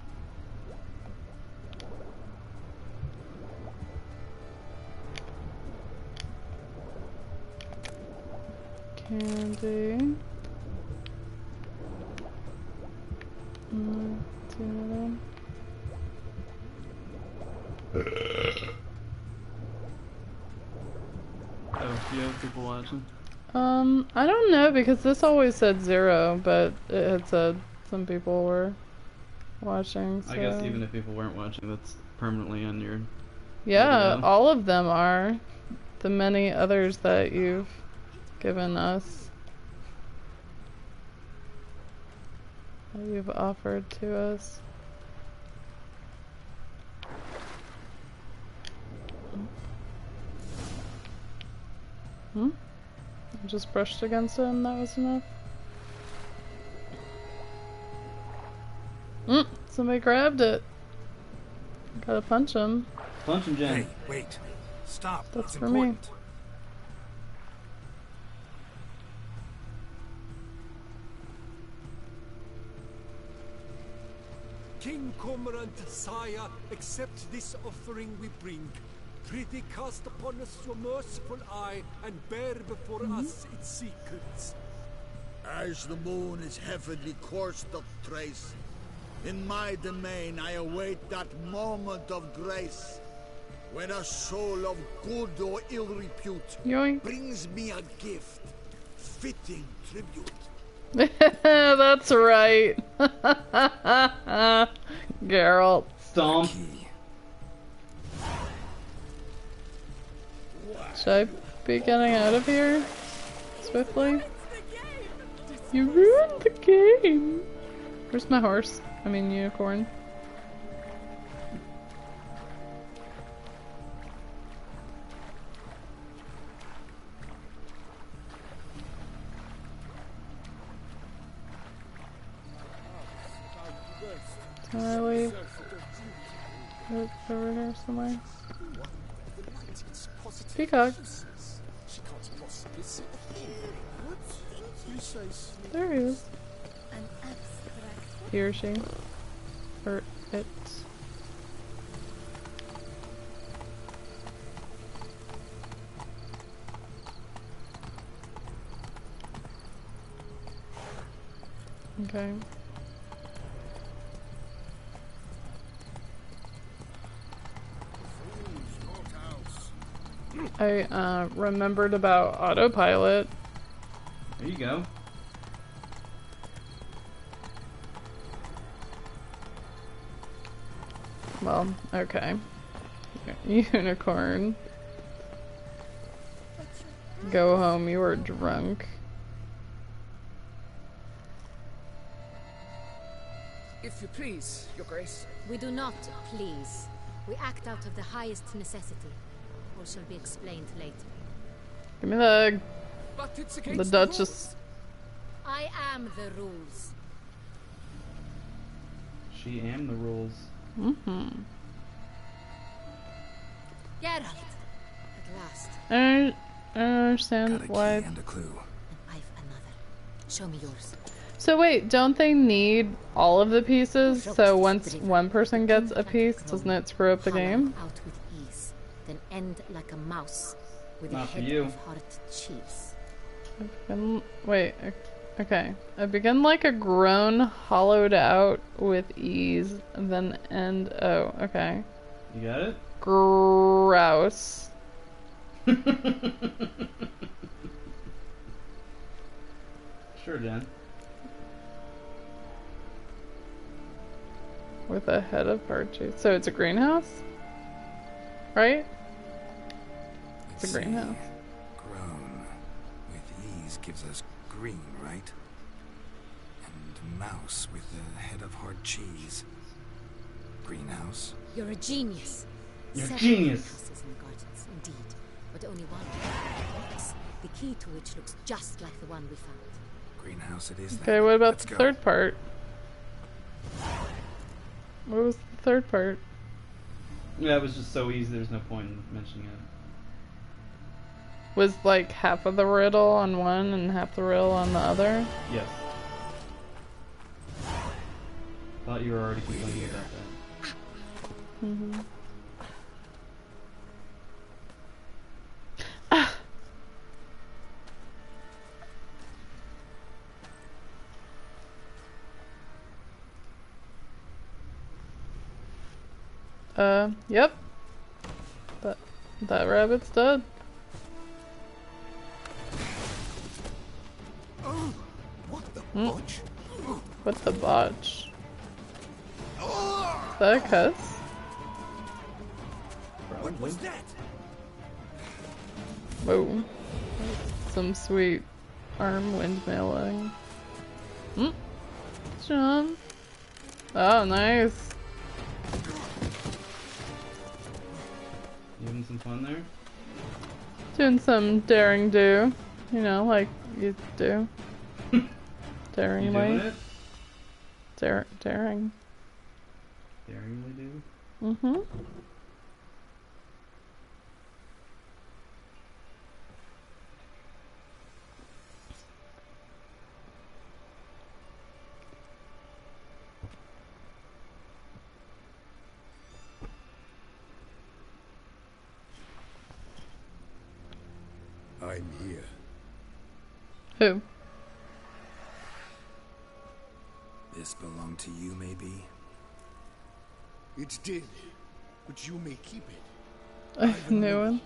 Candy. Oh, you have people watching? I don't know because this always said 0, but it had said some people were watching. So. I guess even if people weren't watching, that's permanently on your Yeah, video. all of them are. The many others that you've given us. That you've offered to us. I just brushed against it and that was enough. Somebody grabbed it. Gotta punch him. Punch him, Jen. Hey, wait. Stop. That's it's for important. me. King Cormorant, sire, accept this offering we bring. Prithee cast upon us your merciful eye, and bear before us its secrets. As the moon its heavenly course doth trace, in my domain I await that moment of grace, when a soul of good or ill repute Yoink. brings me a gift, fitting tribute. That's right. Geralt. Stomp. Should I be getting out of here swiftly? You ruined the game. Where's my horse? I mean unicorn. Can I leave? It's over here somewhere. Peacock. There he is. He or she. Or it. Okay. I remembered about autopilot. There you go. Well, okay. Unicorn. Go home, you were drunk. If you please, Your Grace. We do not please. We act out of the highest necessity. All shall be explained later. Give me the But it's the against Duchess. I am the rules. She am the rules. Mm-hmm. Geralt! At last. I don't understand Got a key why. and a clue. I've another. Show me yours. So wait, don't they need all of the pieces? So once one person gets a piece, doesn't it screw up the game? Out with ease, then end like a mouse with a Not for head you. of hard cheese. Wait, okay. I begin like a groan, hollowed out with ease, then end. Oh, okay. You got it? Grouse. Sure, Jen. With a head of hard cheese. So it's a greenhouse? Right? It's a greenhouse. Grown with ease gives us green, right? And mouse with a head of hard cheese. Greenhouse. You're a genius. You're a Several genius. greenhouses in the gardens, indeed, but only one works. The key to which looks just like the one we found. Greenhouse it is. Okay, then. what about Let's the go. third part? What was the third part? Yeah, it was just so easy, there's no point in mentioning it. Was like half of the riddle on one and half the riddle on the other? Yes. Thought you were already complaining about that. Mm-hmm. Yep. That rabbit's dead. What the botch? What the botch? Is that a cuss? What was that? Whoa. Some sweet arm windmilling. John. Oh, nice. You having some fun there? Doing some daring do. You know, like you do. Daringly. You doing it? Daring. Daringly do? Mm-hmm. I'm here. Who? This belonged to you, maybe? It did, but you may keep it. A new one?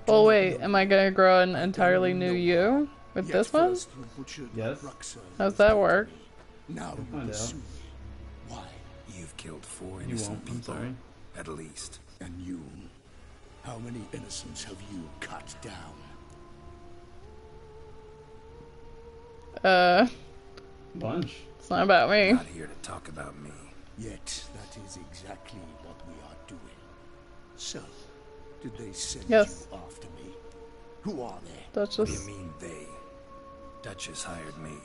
Oh wait, am I gonna grow an entirely new you with Yet this one? first you butchered Yes. Ruxa. How's that work? Now you Find out. pursue me. Why? You've killed 4 You innocent won't, I'm people. sorry. At least. And you? How many innocents have you cut down? Bunch. It's not about me. Not here to talk about me. Yet that is exactly what we are doing. So, did they send Yes. you after me? Who are they? What do you Duchess. mean, they? Duchess hired me.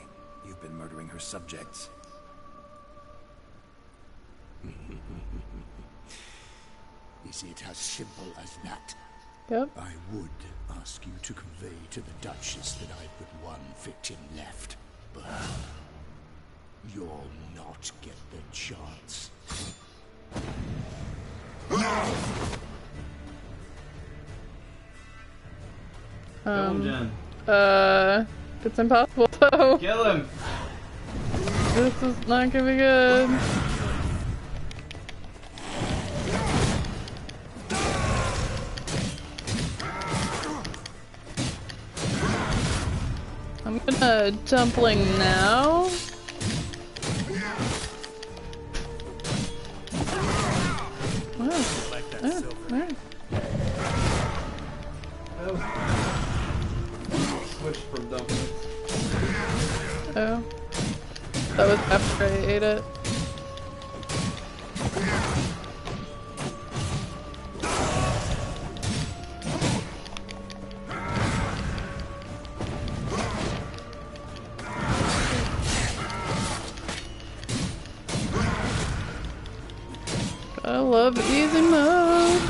You've been murdering her subjects. Is it as simple as that? Yep. I would ask you to convey to the Duchess that I've but one victim left, but you'll not get the chance. Kill him, Jen. It's impossible though. Kill him! This is not gonna be good. I'm gonna dumpling now. Wow. Like that Yeah, silver. alright. Switched from dumplings. Oh. That was after I ate it. love easy mode.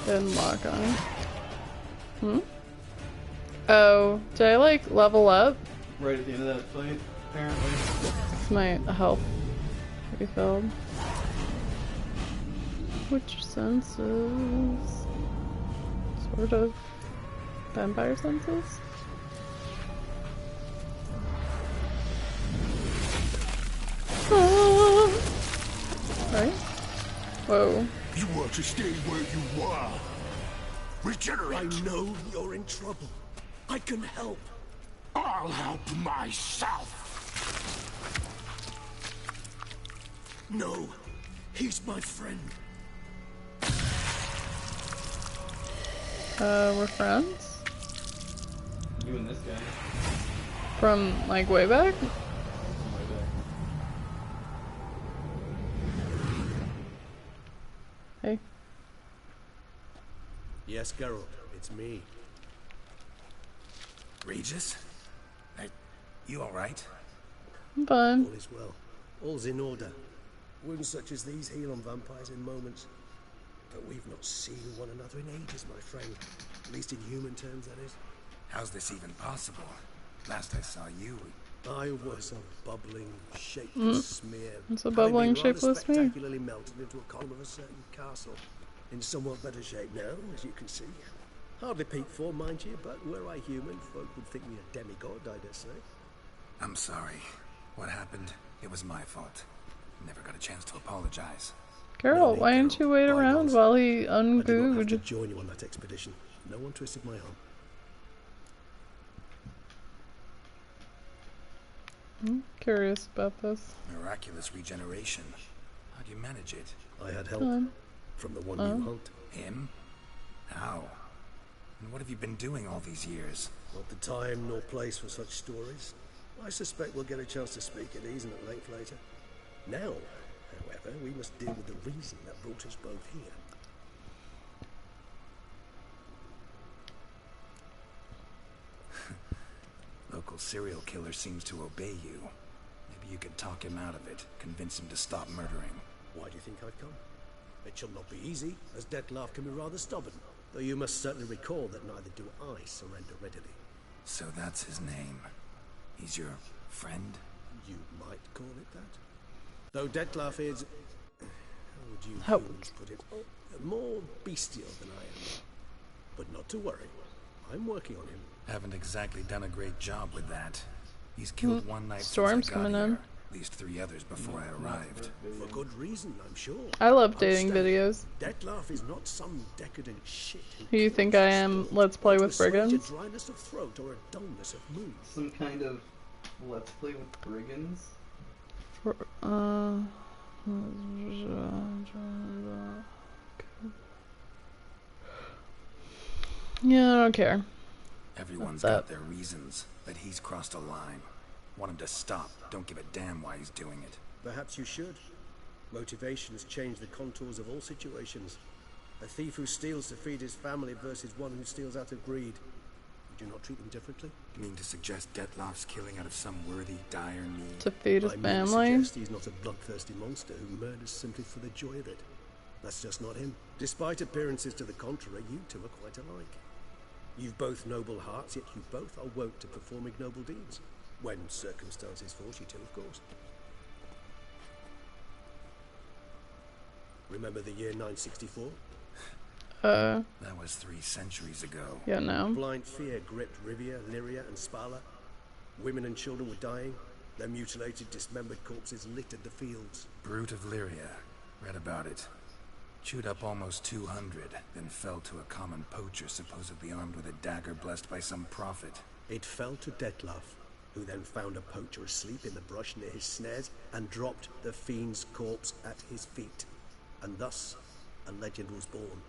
Didn't lock on. Hmm? Oh, did I like level up? Right at the end of that fight, apparently. It's my health refilled. Which senses? Sort of. Vampire senses? Ah. Right? Whoa. You want to stay where you are. Regenerate. I know you're in trouble. I can help. I'll help myself. No, he's my friend. We're friends? You and this guy. From, like, way back? Hey. Yes, Geralt, it's me. Regis? You alright? I'm fine. All is well. All's in order. Wounds such as these heal on vampires in moments. But we've not seen one another in ages, my friend. At least in human terms, that is. How's this even possible? Last I saw you... I was a bubbling, shapeless smear. It's a bubbling, shapeless smear. Spectacularly melted into a column of a certain castle. In somewhat better shape now, as you can see. Hardly peak form, mind you, but were I human, folk would think me a demigod, I dare say. I'm sorry. What happened? It was my fault. Never got a chance to apologize. Girl, why didn't you wait around while he I did not have to ungooed? join you on that expedition. No one twisted my arm. I'm curious about this. Miraculous regeneration. How'd you manage it? I had help from the one you hunt. Him? How? And what have you been doing all these years? Not the time nor place for such stories. I suspect we'll get a chance to speak at ease and at length later. Now, however, we must deal with the reason that brought us both here. Local serial killer seems to obey you. Maybe you could talk him out of it, convince him to stop murdering. Why do you think I've come? It shall not be easy, as Dettlaff can be rather stubborn. Though you must certainly recall that neither do I surrender readily. So that's his name. He's your friend? You might call it that. Though Dettlaff is... how would you humans put it? More bestial than I am. But not to worry. I'm working on him. Haven't exactly done a great job with that. He's killed one knight Storm's since I got coming here. in. At least 3 others before I arrived. For good reason, I'm sure. I love dating videos. Dettlaff is not some decadent shit. Who you think I am? Let's play with brigands. A dryness of throat or a dullness of mood. Some kind of let's play with brigands. Yeah, I don't care. Everyone's got their reasons, but he's crossed a line. Want him to stop. Don't give a damn why he's doing it. Perhaps you should. Motivations change the contours of all situations. A thief who steals to feed his family versus one who steals out of greed. You do not treat them differently? You mean to suggest Dettlaff's killing out of some worthy, dire need? To feed his I family? suggest he's not a bloodthirsty monster who murders simply for the joy of it. That's just not him. Despite appearances to the contrary, you two are quite alike. You've both noble hearts, yet you both are wont to perform ignoble deeds. When circumstances force you to, of course. Remember the year 964? That was 3 centuries ago. Yeah, no. Blind fear gripped Rivia, Lyria, and Spala. Women and children were dying. Their mutilated, dismembered corpses littered the fields. Brute of Lyria. Read about it. Chewed up almost 200, then fell to a common poacher supposedly armed with a dagger blessed by some prophet. It fell to Dettlaff, who then found a poacher asleep in the brush near his snares and dropped the fiend's corpse at his feet. And thus, a legend was born.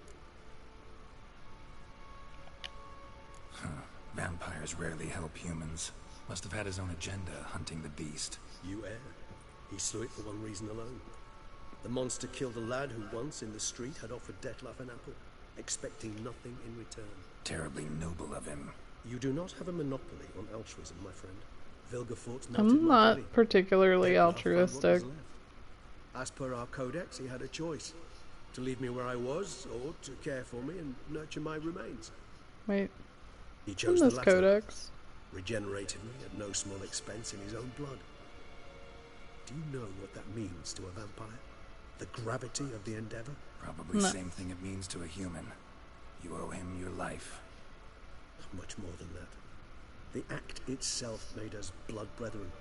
Vampires rarely help humans. Must have had his own agenda, hunting the beast. You err. He slew it for one reason alone. The monster killed a lad who once, in the street, had offered Dettlaff an apple, expecting nothing in return. Terribly noble of him. You do not have a monopoly on altruism, my friend. Vilgefortz melted I'm my not body. particularly Dettlaff found what was altruistic. left. As per our codex, he had a choice. To leave me where I was, or to care for me and nurture my remains. Wait, He in chose the this latter. codex. Regenerated me at no small expense in his own blood. Do you know what that means to a vampire? The gravity of the endeavor? Probably No. same thing it means to a human. You owe him your life. Much more than that. The act itself made us blood brethren.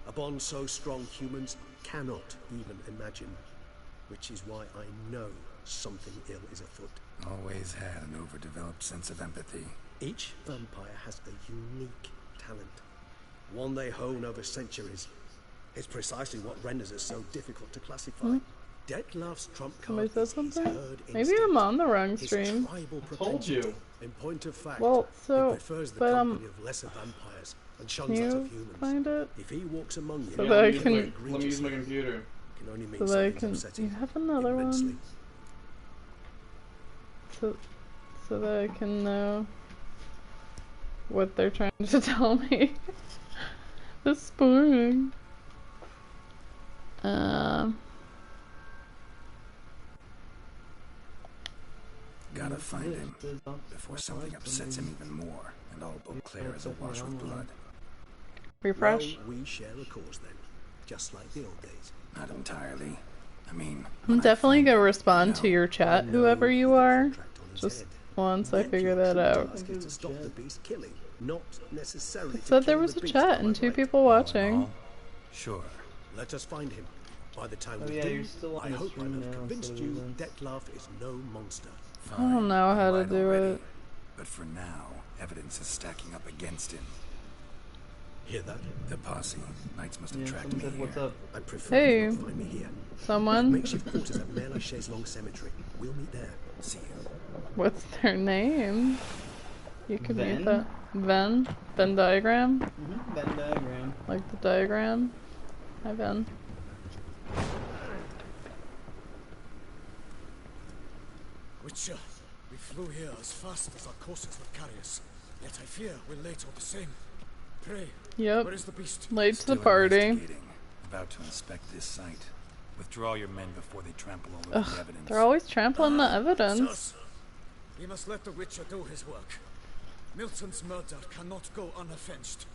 A bond so strong humans cannot even imagine. Which is why I know something ill is afoot. Always had an overdeveloped sense of empathy. Each vampire has a unique talent. One they hone over centuries. It's precisely what renders it so difficult to classify. Dettlaff's trump Somebody card said is his something? herd Maybe instinct. I'm on the wrong His stream. tribal Told propensity. you. In point of fact, Well, so, he prefers the but, company of lesser vampires and shuns Can that you of humans. find it? If he walks among you, So Yeah, that I let me use can- my- let me use my computer. can only mean So that I something's can. upsetting You have another immensely. one. So that I can know what they're trying to tell me. This is boring. Gotta find him before something upsets him even more, and all Beauclair is awash with blood. Refresh. Well, we share a cause then, just like the old days. Not entirely. I mean, I'm definitely gonna respond to your chat, whoever you are. Just once I figure that out. Task is to stop the beast killing, not necessarily It to said there kill was the a beast, chat am I and 2 right? people watching. Sure. Let us find him. By the time Oh, we yeah, do, you're still on I the hope I stream have now, convinced so you then- Dettlaff is no monster. I don't know how to Right do already. it. But for now, evidence is stacking up against him. Hear that? The posse. Knights must have Yeah, tracked someone me said, here. what's up? I prefer Hey. you not find me here. Someone? Makeshift quarters at Mère Lachaise Long Cemetery. We'll meet there. See you. What's their name? You could Venn? mute that. Venn? Venn diagram? Venn diagram. Like the diagram? Hi, Venn. Witcher, we flew here as fast as our courses would carry us. Yet I fear we're late all the same. Pray, Yep. where is the beast? Late to the Still party. investigating. About to inspect this site. Withdraw your men before they trample all over the Ugh, evidence. they're always trampling the evidence. Sus! We must let the Witcher do his work. Milton's murder cannot go unavenged.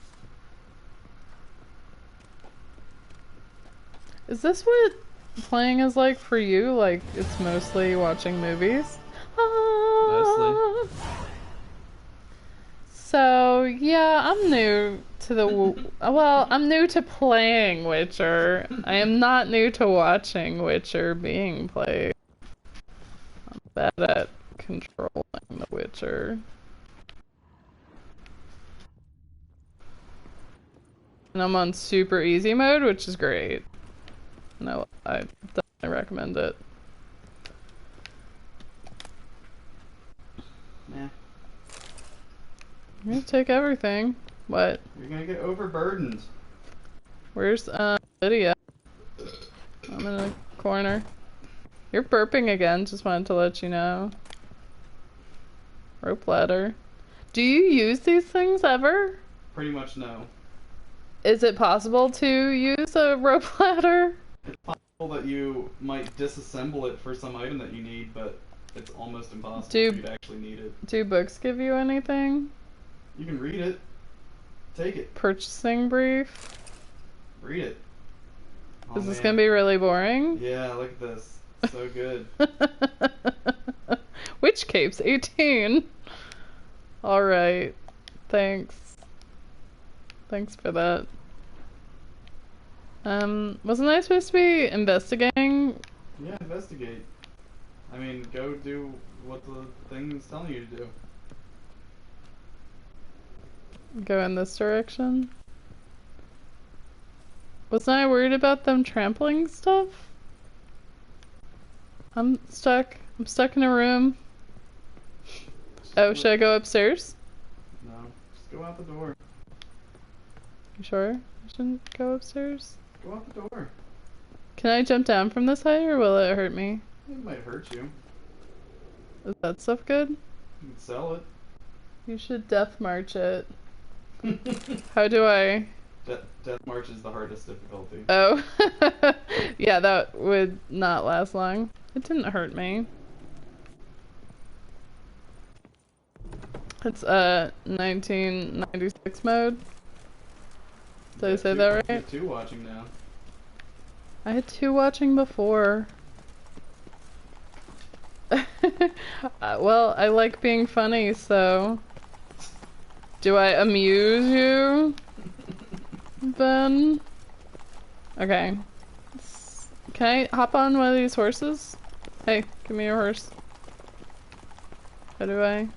Is this what playing is like for you? Like, it's mostly watching movies? Mostly. So, yeah, I'm new to the... well, I'm new to playing Witcher. I am not new to watching Witcher being played. I'm bad at controlling the Witcher. And I'm on super easy mode, which is great. No, I definitely recommend it. Nah. I'm gonna take everything. What? You're gonna get overburdened. Where's Lydia? I'm in a corner. You're burping again, just wanted to let you know. Rope ladder. Do you use these things ever? Pretty much no. Is it possible to use a rope ladder? It's possible that you might disassemble it for some item that you need, but it's almost impossible for you to actually need it. Do books give you anything? You can read it. Take it. Purchasing brief? Read it. Is this gonna be really boring? Yeah, look at this. So good. Witch Capes 18. Alright. Thanks. Thanks for that. Wasn't I supposed to be investigating? Yeah, investigate. I mean, go do what the thing is telling you to do. Go in this direction? Wasn't I worried about them trampling stuff? I'm stuck. I'm stuck in a room. Oh, should I go upstairs? No, just go out the door. You sure? I shouldn't go upstairs? Go out the door. Can I jump down from this height or will it hurt me? It might hurt you. Is that stuff good? You can sell it. You should death march it. How do I Death March is the hardest difficulty. Oh. Yeah, that would not last long. It didn't hurt me. It's 1996 mode. Did I say that right? You have 2 watching now. I had 2 watching before. Well, I like being funny, so... Do I amuse you? Then... Okay. Can I hop on one of these horses? Hey, give me your horse. How do I?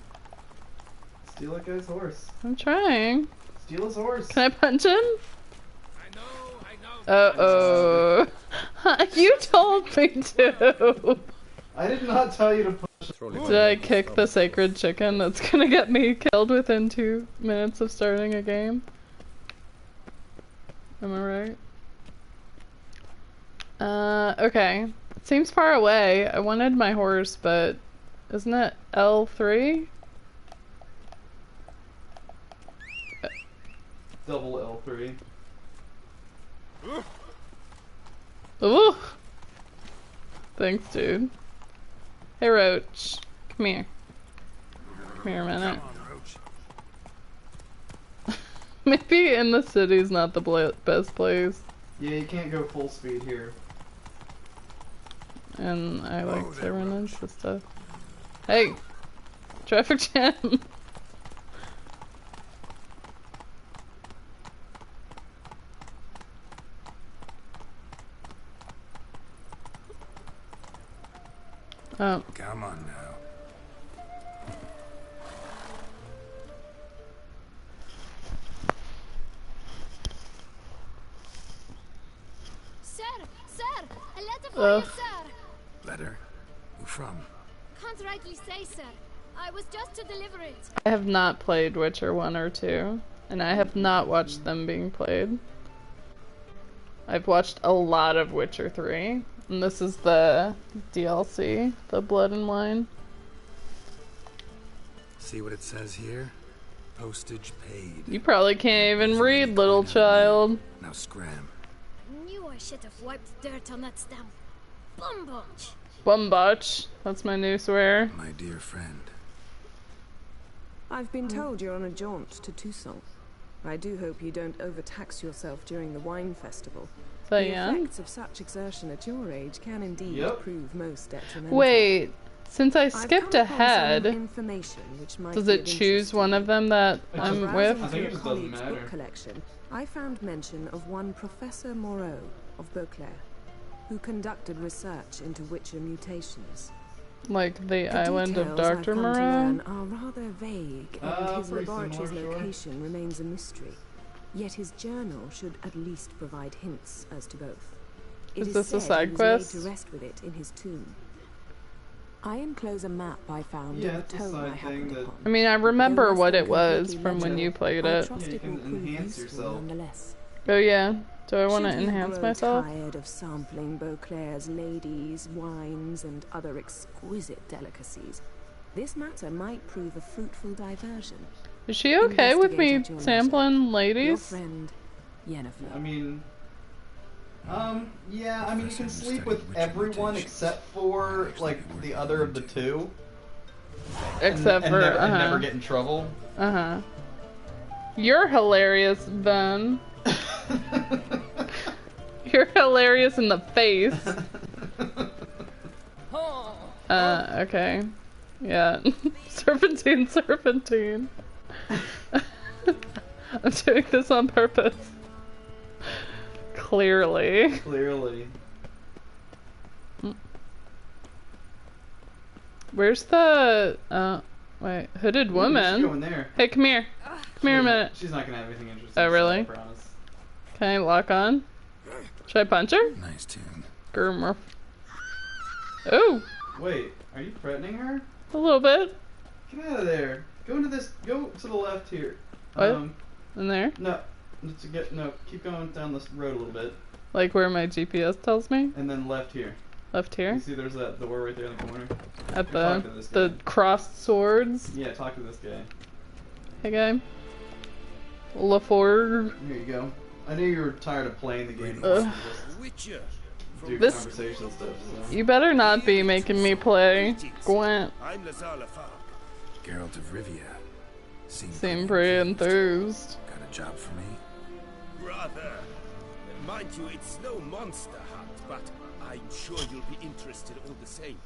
Steal that guy's horse. I'm trying. Steal his horse. Can I punch him? Uh-oh. You told me to. I did not tell you to push. Did I kick the sacred chicken that's gonna get me killed within 2 minutes of starting a game? Am I right? Okay. It seems far away. I wanted my horse, but isn't it L3? Double L3. Ooh! Thanks, dude. Hey, Roach. Come here. Come here a minute. Maybe in the city's not the best place. Yeah, you can't go full speed here. And I like to run into stuff. Hey! Traffic jam! Oh. Come on now. Sir, a letter for you, sir. Letter? Who from? Can't rightly say, sir. I was just to deliver it. I have not played Witcher 1 or 2, and I have not watched them being played. I've watched a lot of Witcher 3, and this is the DLC, the Blood and Wine. See what it says here? Postage paid. You probably can't even read, little child. Now scram. I knew I should have wiped dirt on that stamp. Bumbotch. Bumbotch. That's my new swear. My dear friend. I've been told you're on a jaunt to Tucson. I do hope you don't overtax yourself during the wine festival. So, the yeah. effects of such exertion at your age can indeed prove most detrimental. Wait, since I skipped ahead, which does it choose one of them that I'm with? I think it just doesn't matter. Book collection, I found mention of one Professor Moreau of Beauclair, who conducted research into Witcher mutations. Like the island of details Dr. I've come to Moreau? learn are rather vague, and his pretty laboratory's similar, location remains a mystery. Yet his journal should at least provide hints as to both. Is It this a said side he was quest? laid to rest with it in his tomb. I enclose a map I found Yeah, in the it's a tome I side happened thing that... upon. I mean, I remember Though what less it than was completely from when legible, you played I it. trust Yeah, you it can will prove enhance useful yourself. nonetheless. Oh yeah. Do I want to Should you enhance grow myself? tired of sampling Beauclair's ladies, wines, and other exquisite delicacies, this matter might prove a fruitful diversion. Is she okay with me Investigate at your sampling Your ladies? friend, Yennefer. I mean... yeah, I mean, you can sleep with everyone except for, like, the other of the two. Except for, and never get in trouble. Uh-huh. You're hilarious, Ben. You're hilarious in the face. Okay. Yeah. Serpentine, serpentine. I'm doing this on purpose. Clearly. Clearly. Where's the, wait, hooded woman? Go in there. Hey, come here. Come here a minute. She's not gonna have anything interesting. Oh, to say, really? I promise. Can I lock on? Should I punch her? Nice tune. Groomer. Oh! Wait, are you threatening her? A little bit. Get out of there. Go into this. Go to the left here. What? In there? No. Keep going down this road a little bit. Like where my GPS tells me? And then left here. Left here? You see there's that door right there in the corner? At Talk to this guy. the crossed swords? Yeah, talk to this guy. Hey guy. LaForge. Here you go. I knew you were tired of playing the game. Witcher. Do This- conversation stuff. So. You better not be making me play Gwent. I'm Lazala Fark. Geralt of Rivia. Seem pretty enthused. Got a job for me? Brother, mind you, it's no monster hunt, but I'm sure you'll be interested all the same.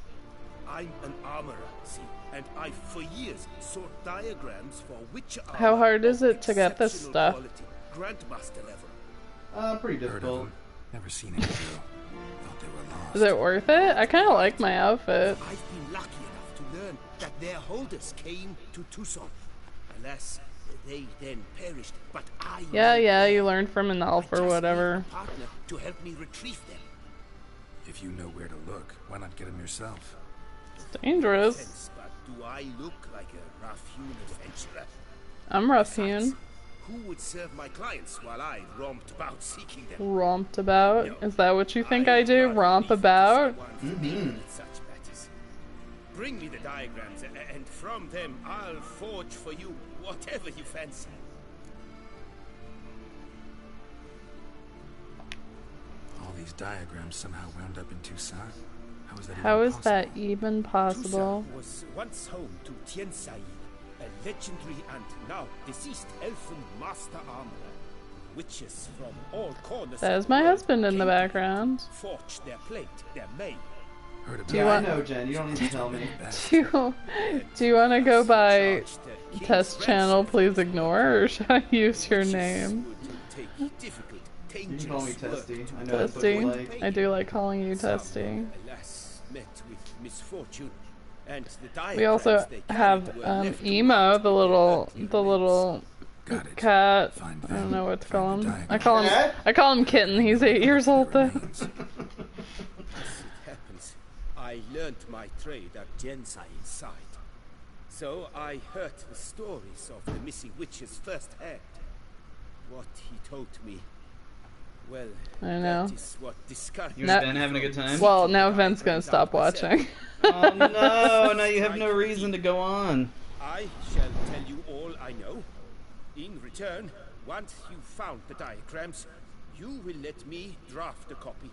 I'm an armorer, see, and I for years sought diagrams for Witcher armor. How hard is it to get this exceptional stuff? quality, Grandmaster level. Pretty Heard of difficult. them. Never seen any though. Thought they were lost. Is it worth it? I kind of like my outfit. I've been lucky enough to learn that their holders came to Tucson. Alas, they then perished, but I Yeah, you learned from an elf or whatever. partner to help me retrieve them. If you know where to look, why not get them yourself? It's dangerous. Sense, but do I look like a rough-hewn adventurer? I'm rough-hewn. Who would serve my clients while I romped about seeking them? Romped about? Is that what you think I do? Romp about? Such matters. Bring me the diagrams, and from them I'll forge for you whatever you fancy. All these diagrams somehow wound up in Tucson? How is that even possible? Tucson was once home to Tiensai, a legendary and now deceased elfin master armorer. Witches from all corners. That is my husband in the background. Forge their plate, their mail. Do you want? I know, Jen. You don't need to tell me. Do you want to go by test channel? Please ignore, or should I use your name? You can call me Testy. I know that's what Testy. you like. I do like calling you Testy. Alas, met with misfortune, and the We also have Emo, the little cat. I don't know what to call him. I call him Kitten. He's 8 years old though. I learned my trade at Jensai inside. So I heard the stories of the missing witches firsthand. What he told me, well, I know. that is what discouraged You and Ben having a good time? Well, now Ven's gonna stop watching. Oh no, now you have no reason to go on. I shall tell you all I know. In return, once you've found the diagrams, you will let me draft a copy.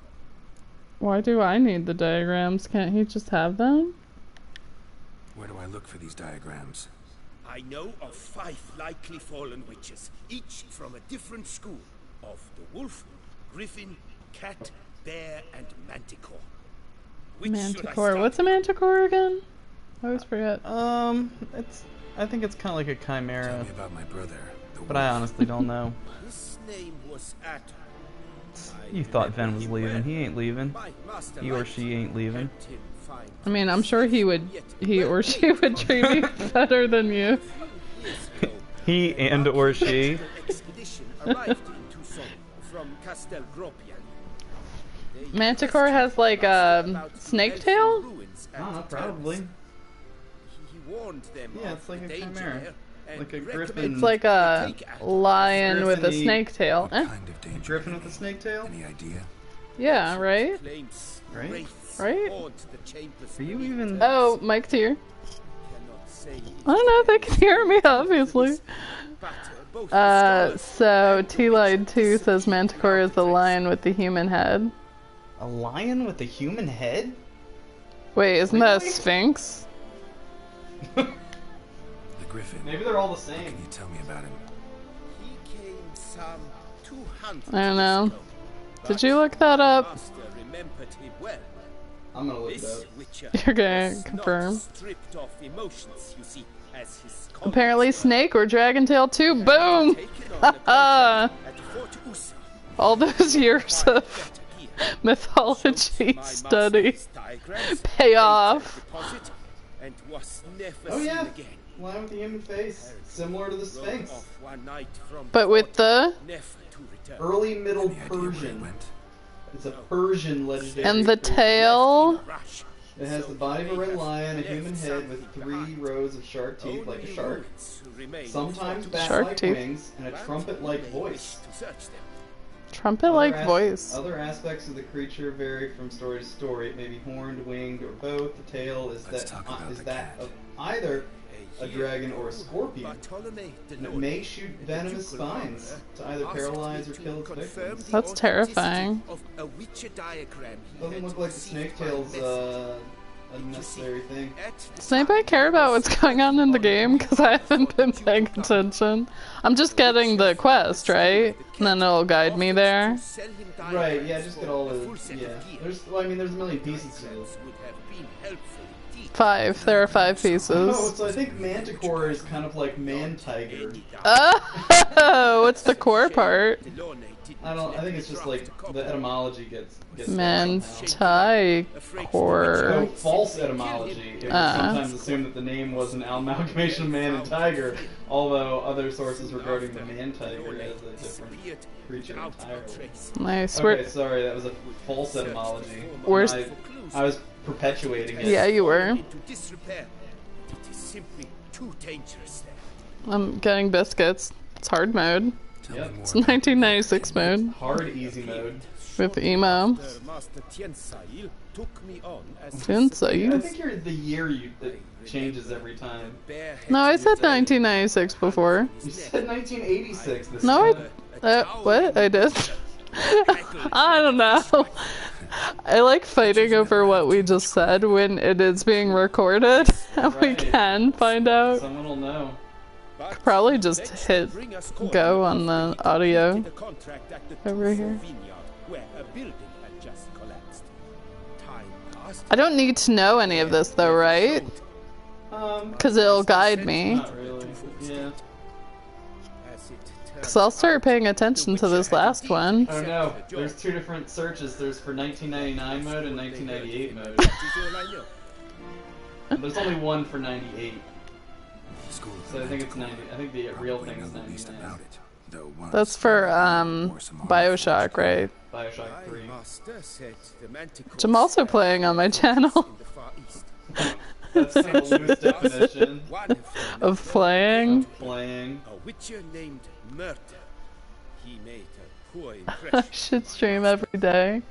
Why do I need the diagrams? Can't he just have them? Where do I look for these diagrams? I know of 5 likely fallen witches, each from a different school of the wolf, griffin, cat, bear, and manticore. Which should I Manticore. start? What's a manticore again? I always forget. I think it's kind of like a chimera. Tell me about my brother. But I honestly don't know. His name was Atom. You thought Ven was leaving. He ain't leaving. He or she ain't leaving. I mean, I'm sure he or she would treat me better than you. He and or she. Expedition arrived in Tucson from Castel Gropian. Manticore has like a snake tail? Probably. He warned them Yeah, of it's like the a danger chimera. there and Like a recommended griffin. It's like a lion with a Griffin-y. snake tail. Eh? A griffin with a snake tail? Any idea? Yeah, right? flames, Right? wraiths Right? haunt the chambers Are you beneath even? Oh, Mike's here. cannot say I don't know, they can hear me, obviously. both So T-Lied2 says Manticore is the lion with the human head. A lion with a human head? Wait, isn't that a Really? sphinx? The griffin. Maybe they're all the What same. can you tell me about him? He came some 200 I don't know. years ago, Did you look that the up? master remembered him well. I'm gonna look it This up. witcher You're gonna was confirm. not stripped of emotions, you see, as his Apparently Snake or Dragon Tail too. Boom! Haha! All those years of mythology study pay off. And was never Oh seen yeah, again. lion with a human face, similar to the Sphinx. Off one night from But with the never to return. Early Middle Persian. It's a Persian legendary. and the creature. tail. It has the body of a red lion, a human head with 3 rows of sharp teeth like a shark, sometimes bat-like teeth. wings, and a trumpet-like voice. Trumpet-like voice. Other aspects of the creature vary from story to story. It may be horned, winged, or both. The tail is Let's that talk about is the that cat. of either a dragon, or a scorpion, and it may shoot venomous spines to either paralyze or kill its victims. That's terrifying. Doesn't look like the snake tail's a necessary thing. Does anybody care about what's going on in the game? Because I haven't been paying attention. I'm just getting the quest, right? And then it'll guide me there. Right, yeah, just get all the... yeah. Well, I mean, there's a million pieces to this. 5. There are 5 pieces. Oh, so I think Manticore is kind of like Man-Tiger. Oh, what's the core part? I think it's just like the etymology gets Man-Tiger. Oh, false etymology. It was sometimes assumed that the name was an amalgamation of man and tiger, although other sources regarding the man-tiger as a different creature entirely. Nice. Okay, sorry, that was a false etymology. I was perpetuating it. Yeah, you were. I'm getting biscuits. It's hard mode. Yep. It's 1996 mode. Hard easy mode. With emo. Tiansail? I think you're the year that changes every time. No, I said 1996 before. You said 1986 this No, time. what? I did? I don't know. I like fighting over what we just said when it is being recorded, and we can find out. Someone will know. Probably just hit go on the audio over here. I don't need to know any of this though, right? Because it'll guide me. Not really. Yeah. Because I'll start paying attention to this last one. Oh no, there's 2 different searches. There's for 1999 mode and 1998 mode. There's only one for 98. So I think it's 90. I think the real thing is 99. That's for BioShock, right? BioShock 3. Which I'm also playing on my channel. That's a loose definition of playing. A witcher named Murder. He made a poor I impression. should stream every day.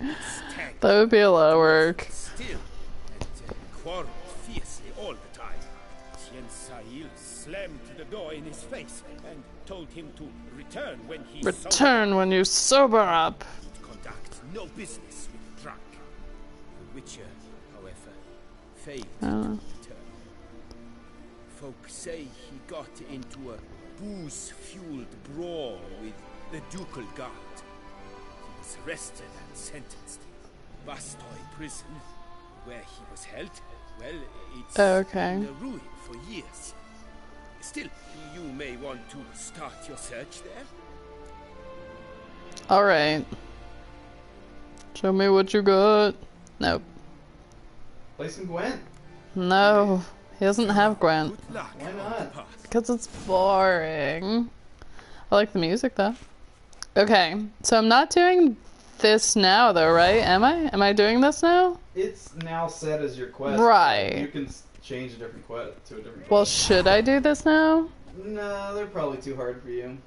That would be a lot of work. Still, and quarreled fiercely all the time. Tiansail slammed the door in his face and told him to return when he Return when you sober up. Conduct no business with drunk. The witcher, however, failed Oh. to return. Folk say he got into a booze-fueled brawl with the ducal guard. He was arrested and sentenced. Bastoy prison, where he was held. Well, it's Okay. been a ruin for years. Still, you may want to start your search there. Alright. Show me what you got. Nope. Play some Gwent. No. He doesn't have Gwent. Why not? Because it's boring. I like the music though. Okay, so I'm not doing this now though, right? Am I? Am I doing this now? It's now set as your quest. Right. You can change a different quest to a different quest. Well, should I do this now? No, they're probably too hard for you.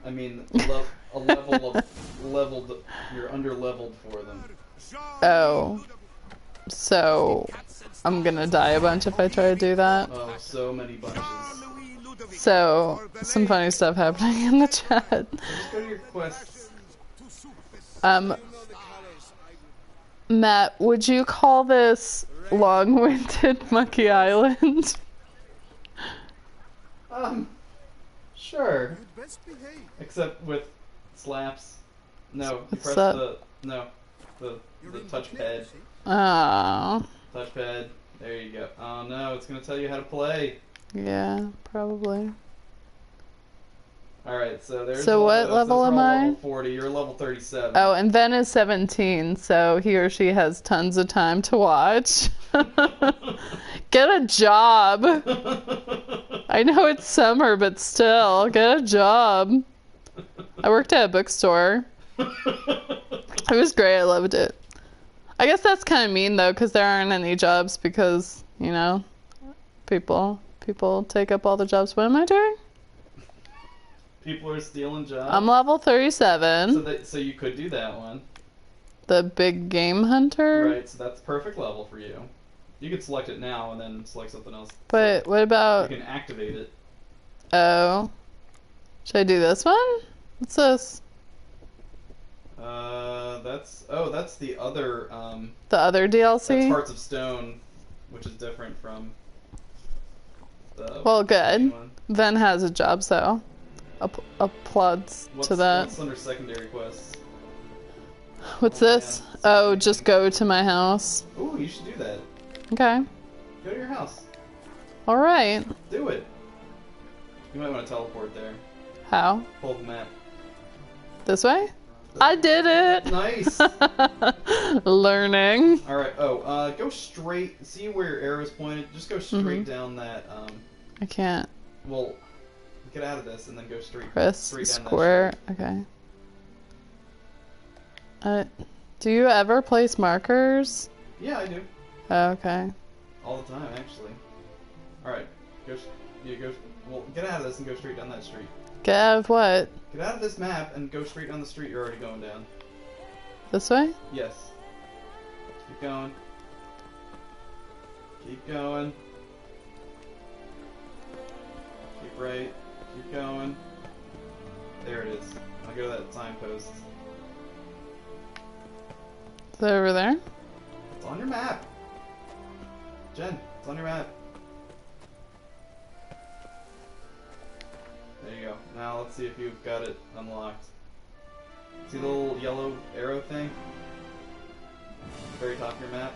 I mean, a level of leveled. You're under-leveled for them. Oh. So, I'm gonna die a bunch if I try to do that. Oh, so many bunches. So, some funny stuff happening in the chat. Just go to your quests. Matt, would you call this long-winded Monkey Island? Sure. Except with slaps. No, you What's press that? the touchpad. Oh. Touchpad. There you go. Oh no, it's gonna tell you how to play. Yeah, probably. Alright, so there's So what level am I? Level 40, you're level 37. Oh, and Ben is 17, so he or she has tons of time to watch. Get a job. I know it's summer, but still, get a job. I worked at a bookstore. It was great, I loved it. I guess that's kind of mean though, because there aren't any jobs because, you know, people take up all the jobs. What am I doing? People are stealing jobs. I'm level 37. So you could do that one. The big game hunter? Right, so that's perfect level for you. You can select it now and then select something else. But what about... You can activate it. Oh. Should I do this one? What's this? That's the other, The other DLC? That's Hearts of Stone, which is different from the... Well, good. Ven has a job, so applauds to that. What's under secondary quests? What's this? Oh, just go to my house. Ooh, you should do that. Okay. Go to your house. Alright. Do it. You might want to teleport there. How? Pull the map. This way? I did it! Nice! Learning. Alright, go straight. See where your arrow's pointed? Just go straight down that, I can't. Well, get out of this and then go straight Press straight down square. Okay. Do you ever place markers? Yeah, I do. Oh, okay. All the time, actually. Alright, well, get out of this and go straight down that street. Get out of what? Get out of this map and go straight down the street you're already going down. This way? Yes. Keep going. Keep going. Keep right. Keep going. There it is. Now go to that signpost. Is it over there? It's on your map. Jen, it's on your map. There you go. Now let's see if you've got it unlocked. See the little yellow arrow thing? At the very top of your map?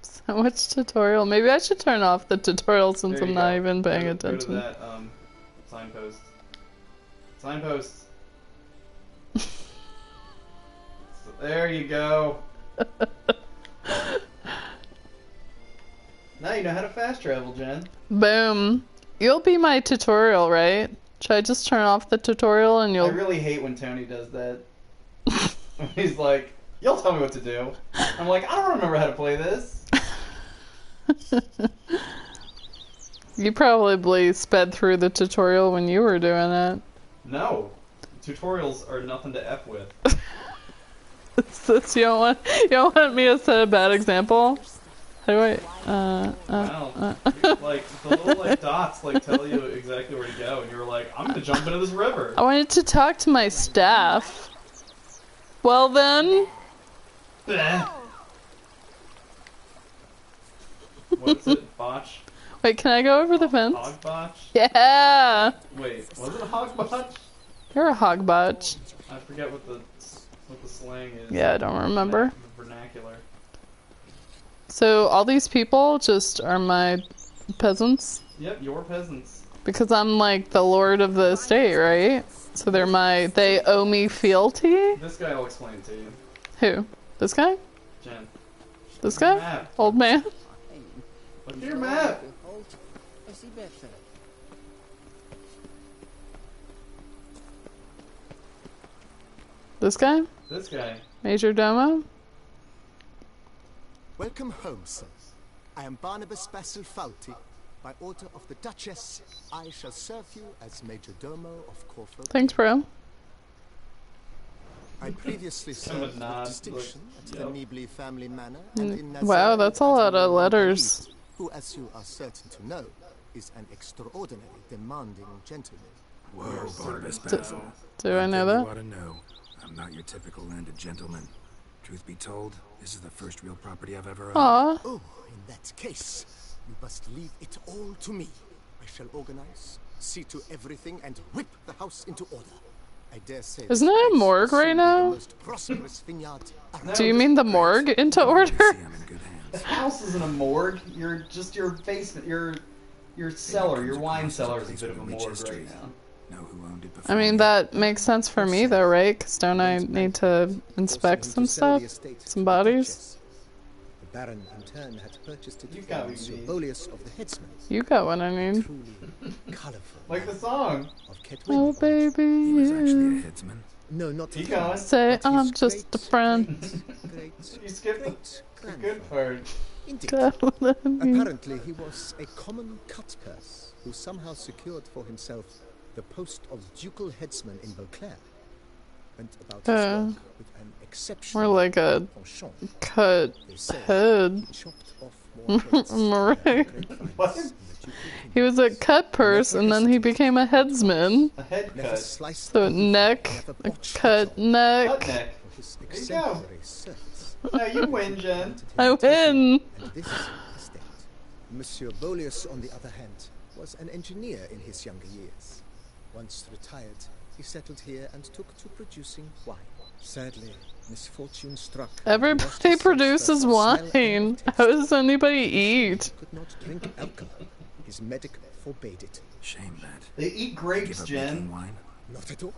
So much tutorial. Maybe I should turn off the tutorial since I'm not even paying attention. Go to that signpost. Signpost. There you go. Now you know how to fast travel, Jen. Boom. You'll be my tutorial, right? Should I just turn off the tutorial and you'll... I really hate when Tony does that. He's like, you'll tell me what to do. I'm like, I don't remember how to play this. You probably sped through the tutorial when you were doing it. No. Tutorials are nothing to F with. You don't want me to set a bad example? How do I... Wow. Like, the little dots tell you exactly where to go, and you were like, I'm gonna jump into this river. I wanted to talk to my staff. Well then... What is it? Botch? Wait, can I go over the fence? Hog botch? Yeah! Wait, was it a hog botch? You're a hog botch. I forget what the slang is. Yeah, I don't remember. Vernacular. So all these people just are my peasants? Yep, your peasants. Because I'm like the lord of the estate, right? So they owe me fealty? This guy will explain it to you. Who? This guy? Jen. This guy? Map. Old man? Look at your map! This guy? This guy. Major Domo? Welcome home, sir. I am Barnabas Basil Fawlty. By order of the Duchess, I shall serve you as Major Domo of Corfu. Thanks, bro. I previously served with distinction at the Nibley family manor and in Wow, that's a lot of letters. Who, as you are certain to know, is an extraordinary, demanding gentleman. Whoa, Barnabas Basil. Do I know that? You ought to know. I'm not your typical landed gentleman. Truth be told, this is the first real property I've ever owned. Aww. Oh, in that case, you must leave it all to me. I shall organize, see to everything, and whip the house into order. I dare say. Isn't it a morgue right now? Do you mean the morgue into order? The house isn't a morgue. You're just your basement. Your cellar, your wine cellar is a bit of a morgue right now. I mean, that makes sense for me though, right? Because don't I need to inspect some stuff? Some bodies? The Baron in turn had purchased it from Sir Bolius of the Headsmen. You got what I mean. Colourful. Like the song. Oh baby, you. No, not Say I'm just a friend. You skipped the good part. Indeed. Apparently he was a common cut purse who somehow secured for himself the post of ducal headsman in Beauclair. went about his work with an exceptional more like a penchant. cut They say head. he chopped off more heads Right. than grapevines. He was a cut purse and then he became a headsman. A head Never cut. sliced So the neck, never a botched cut Cut neck. neck. for his There you go. exemplary service. No, you win, Jen. I win. And this estate. Monsieur Bolius, on the other hand, was an engineer in his younger years. Once retired, he settled here and took to producing wine. Sadly, misfortune struck. Everybody produces wine. How does anybody eat? He could not drink alcohol. His medic forbade it. Shame that. They eat grapes, Jen. Wine. Not at all.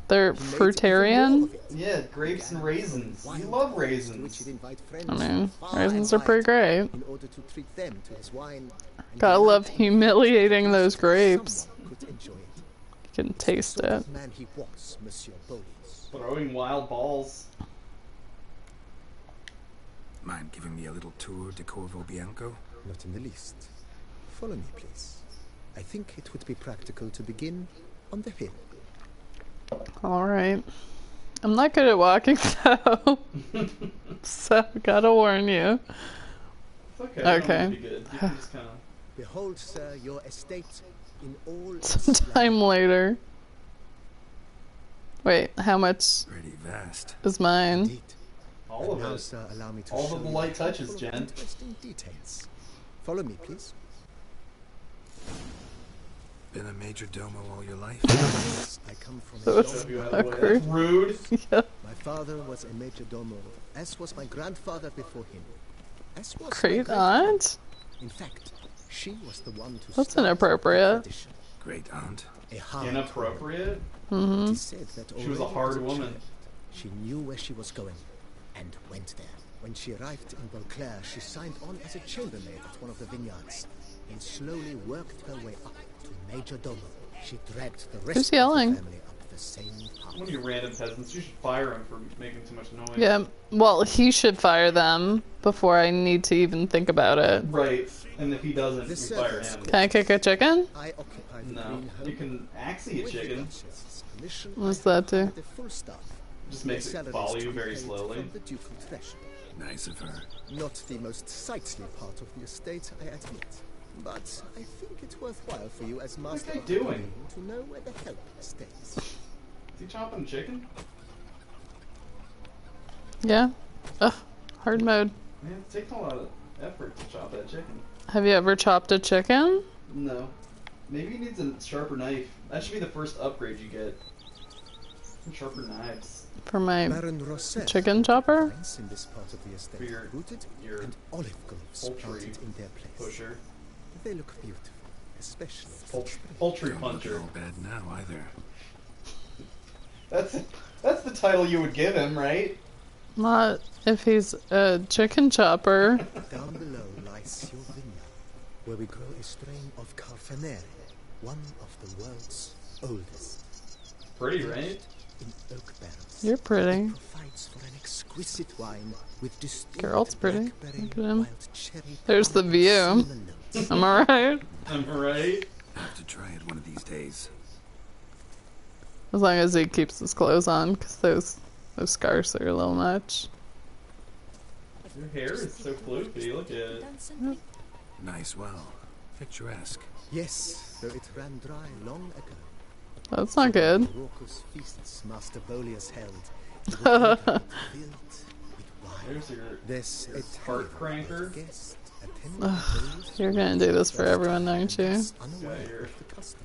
They're He made fruitarian? even more of it. Yeah, grapes and raisins. You love raisins. He'd invite friends I mean, from far raisins and are pretty wide great. in order to treat them to his wine. and Gotta delight love them humiliating those so grapes. someone could enjoy it. You can taste Sort it. of man he was, Monsieur Bolius. Throwing wild balls. Mind giving me a little tour de Corvo Bianco? Not in the least. Follow me, please. I think it would be practical to begin on the hill. Alright. I'm not good at walking though. So, gotta warn you. It's okay. I don't Okay. want to be good. You can just kind of... Behold, sir, your estate in all its Sometime later. Wait, how much Pretty vast. is mine? Indeed. All of Now, it. sir, allow me to All show of the you light a touches, couple of Jen. Interesting details. Follow me, please. Been a major domo all your life? Yes, I come from So a it's long You line. have a way. That's rude. Yeah. My father was a major domo, as was my grandfather before him. As was my Great great aunt? In fact, she was the one to That's start inappropriate. the tradition. Great aunt. A hard Inappropriate? Mm-hmm. It is said that She was a already hard as woman. child, she knew where she was going and went there. When she arrived in Beauclair, she signed on as a chambermaid at one of the vineyards and slowly worked her way up to major domo. She dragged the rest Who's of the yelling? family up the same path. One of you random peasants, you should fire him for making too much noise. Yeah, well, he should fire them before I need to even think about it. Right. And if he doesn't, The we fire servants him. Can I kick a chicken? I occupy the No. green home You can axie a with the chicken. Duchess's permission. What's I that do? hired a full staff. Just makes Their it salaries follow to you be very paid slowly. from the ducal treasury. Nice of her. Not the most sightly part of the estate, I admit. But I think it's worthwhile for you as master guy of the doing? domain to know where the help stays. Is he chopping chicken? Yeah. Ugh, hard mode. Man, it takes a lot of effort to chop that chicken. Have you ever chopped a chicken? No. Maybe he needs a sharper knife. That should be the first upgrade you get. Some sharper knives. For my Baron Rosset chicken chopper? finds in this part of the estate For your- rooted your and olive groves poultry planted in their place. Pusher. They look beautiful, especially Poultry Don't look puncher. all bad now either. That's the title you would give him, right? Not if he's a chicken chopper. Down below lies your vineyard, where we grow a strain of Carfanere, one of the world's oldest. Pretty, right? In oak barrels. You're pretty. It provides for an exquisite wine with distinct Girl's pretty. blackberry, Look at him. wild cherry, There's the plum, view. cinnamon notes. Am I right? Am I right? Have to try it one of these days. As long as he keeps his clothes on, because those scarves are a little much. Your hair is so floofy. Look at it. Nice well. Picturesque. Yes, though it ran dry long ago. That's not good. The raucous feasts Master Bolius held. It was filled with wine. There's your There's a heart cranker. guest attending Ugh, Bolius' you're gonna do this for everyone, aren't you? was unaware Yeah, of the custom.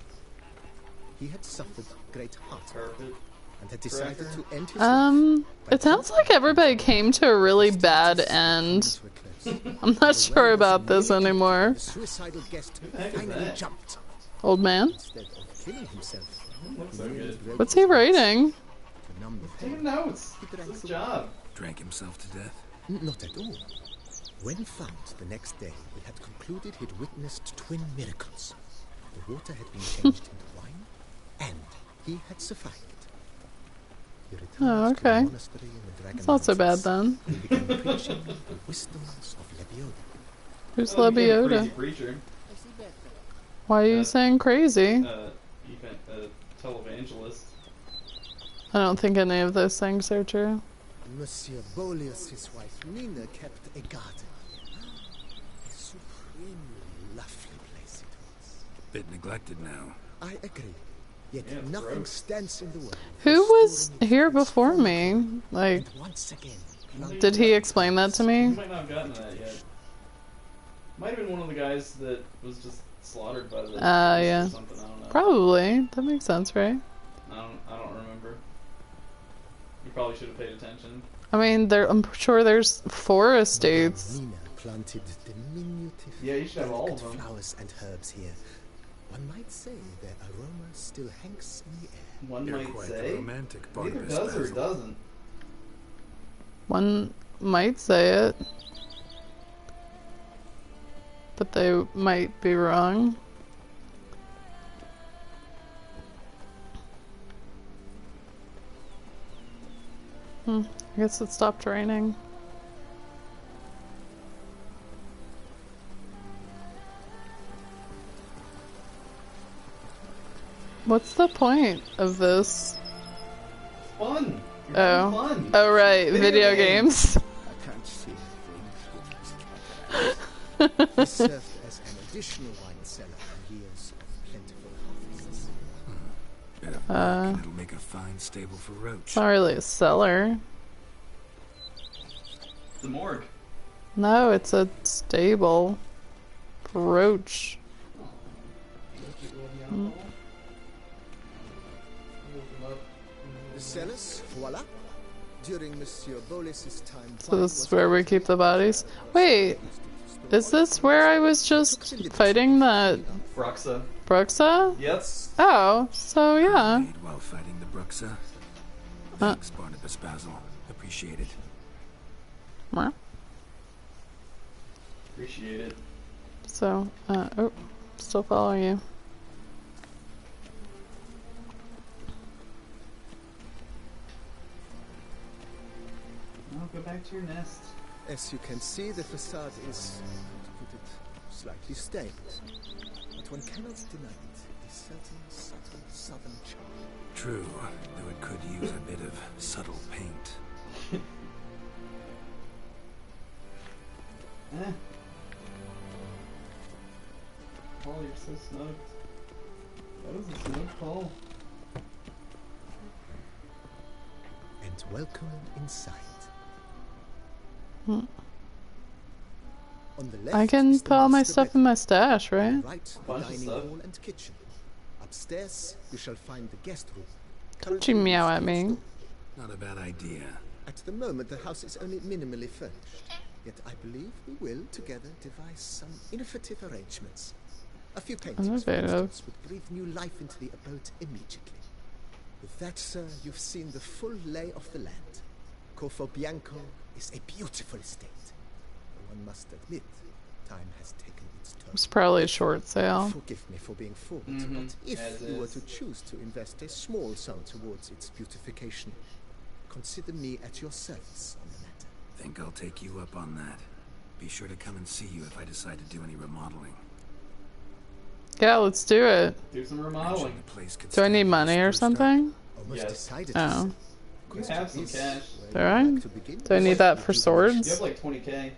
He had suffered great heart Carpet. and had decided Cracker. to end his life. It sounds like everybody came to a really bad end. I'm not sure about this anymore. The suicidal guest the heck is finally that? jumped. Old man? Instead of killing himself, Looks so good. What's he writing? to numb the Take pain. notes. It's his job. Drank himself to death. Not at all. When found the next day, we had concluded he'd witnessed twin miracles. The water had been changed into wine, and he had survived. He returned Oh, to the okay. monastery in the Dragon It's not so bad Mountains then. and began preaching the wisdoms of Lebioda. Who's Oh, he became a Lebioda? crazy preacher. Why are you saying crazy? Televangelist. I don't think any of those things are true. Monsieur Boleus's wife Nina kept a garden. A supremely lovely place it was. Bit neglected now. I agree. Yet nothing stands in the way. Who was here before me? Like, once again, did he explain that to me? You might not have gotten to that yet. Might have been one of the guys that was just slaughtered by the Yeah. or something. I don't know. Probably. That makes sense, right? I don't remember. You probably should have paid attention. I mean, I'm sure there's 4 estates. Nina planted diminutive Yeah, you should have all of them. flowers and herbs here. One might say their aroma still hangs in the air. One You're might quite say. the romantic part Either of this does or Basil. doesn't. One might say it. But they might be wrong. I guess it stopped raining. What's the point of this? Fun. You're Oh. having fun. Oh right, video games. I can't see things. He served as an additional wine cellar in years of plentiful harvests. Bit of work, and it'll make a fine stable for Roach. It's not really a cellar. The morgue. No, it's a stable. For Roach. The cellars, voila. During Monsieur Boleus's time, So this is where we keep the bodies. Wait, is this where I was just fighting that Bruxa. Bruxa? Yes. Oh, so yeah. Made while fighting the Bruxa. Thanks, Barnabas Basil. Appreciate it. Well, Appreciate it. so, oh, still following you. Well, go back to your nest. as you can see, the facade is, to put it, slightly stained. But one cannot deny it. A certain subtle southern charm. True, though it could use a bit of subtle paint. Paul, you're so snugged. That was a snug Paul. And welcome inside. Hmm. On the left I can is the put all my master stuff in my stash, bedroom. right? On the right, the Bunch of dining stuff. hall and kitchen. Upstairs, you shall find the guest room. Don't you meow at me. Not a bad idea. At the moment, the house is only minimally furnished. Yet I believe we will, together, devise some innovative arrangements. A few paintings, for Innovative. instance, would breathe new life into the abode immediately. With that, sir, you've seen the full lay of the land. Corfo Bianco is a beautiful estate. One must admit, time has taken its toll. It's probably a short sale. Forgive me for being forward, Mhm, but if as you were is. to choose to invest a small sum towards its beautification, consider me at your service on the matter. Think I'll take you up on that. Be sure to come and see you if I decide to do any remodeling. Yeah, let's do it. Do some remodeling. The place could Do I need stand money or spruced up. something? Almost Yes. decided. Oh. You have some cash. Do I? Do I need that for You swords? have like 20k.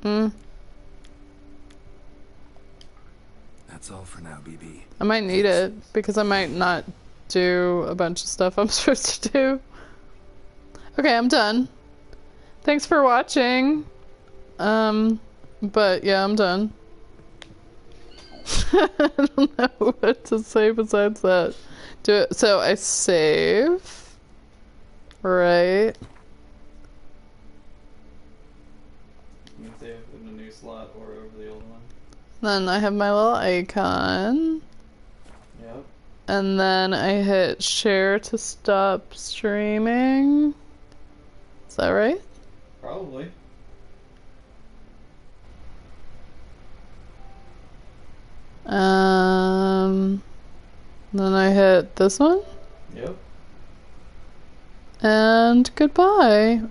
Hmm. That's all for now, BB. I might need it because I might not do a bunch of stuff I'm supposed to do. Okay, I'm done. Thanks for watching. But yeah, I'm done. I don't know what to say besides that. Do it. So I save. Right. You can save in a new slot or over the old one. Then I have my little icon. Yep. And then I hit share to stop streaming. Is that right? Probably. Then I hit this one. Yep. And goodbye.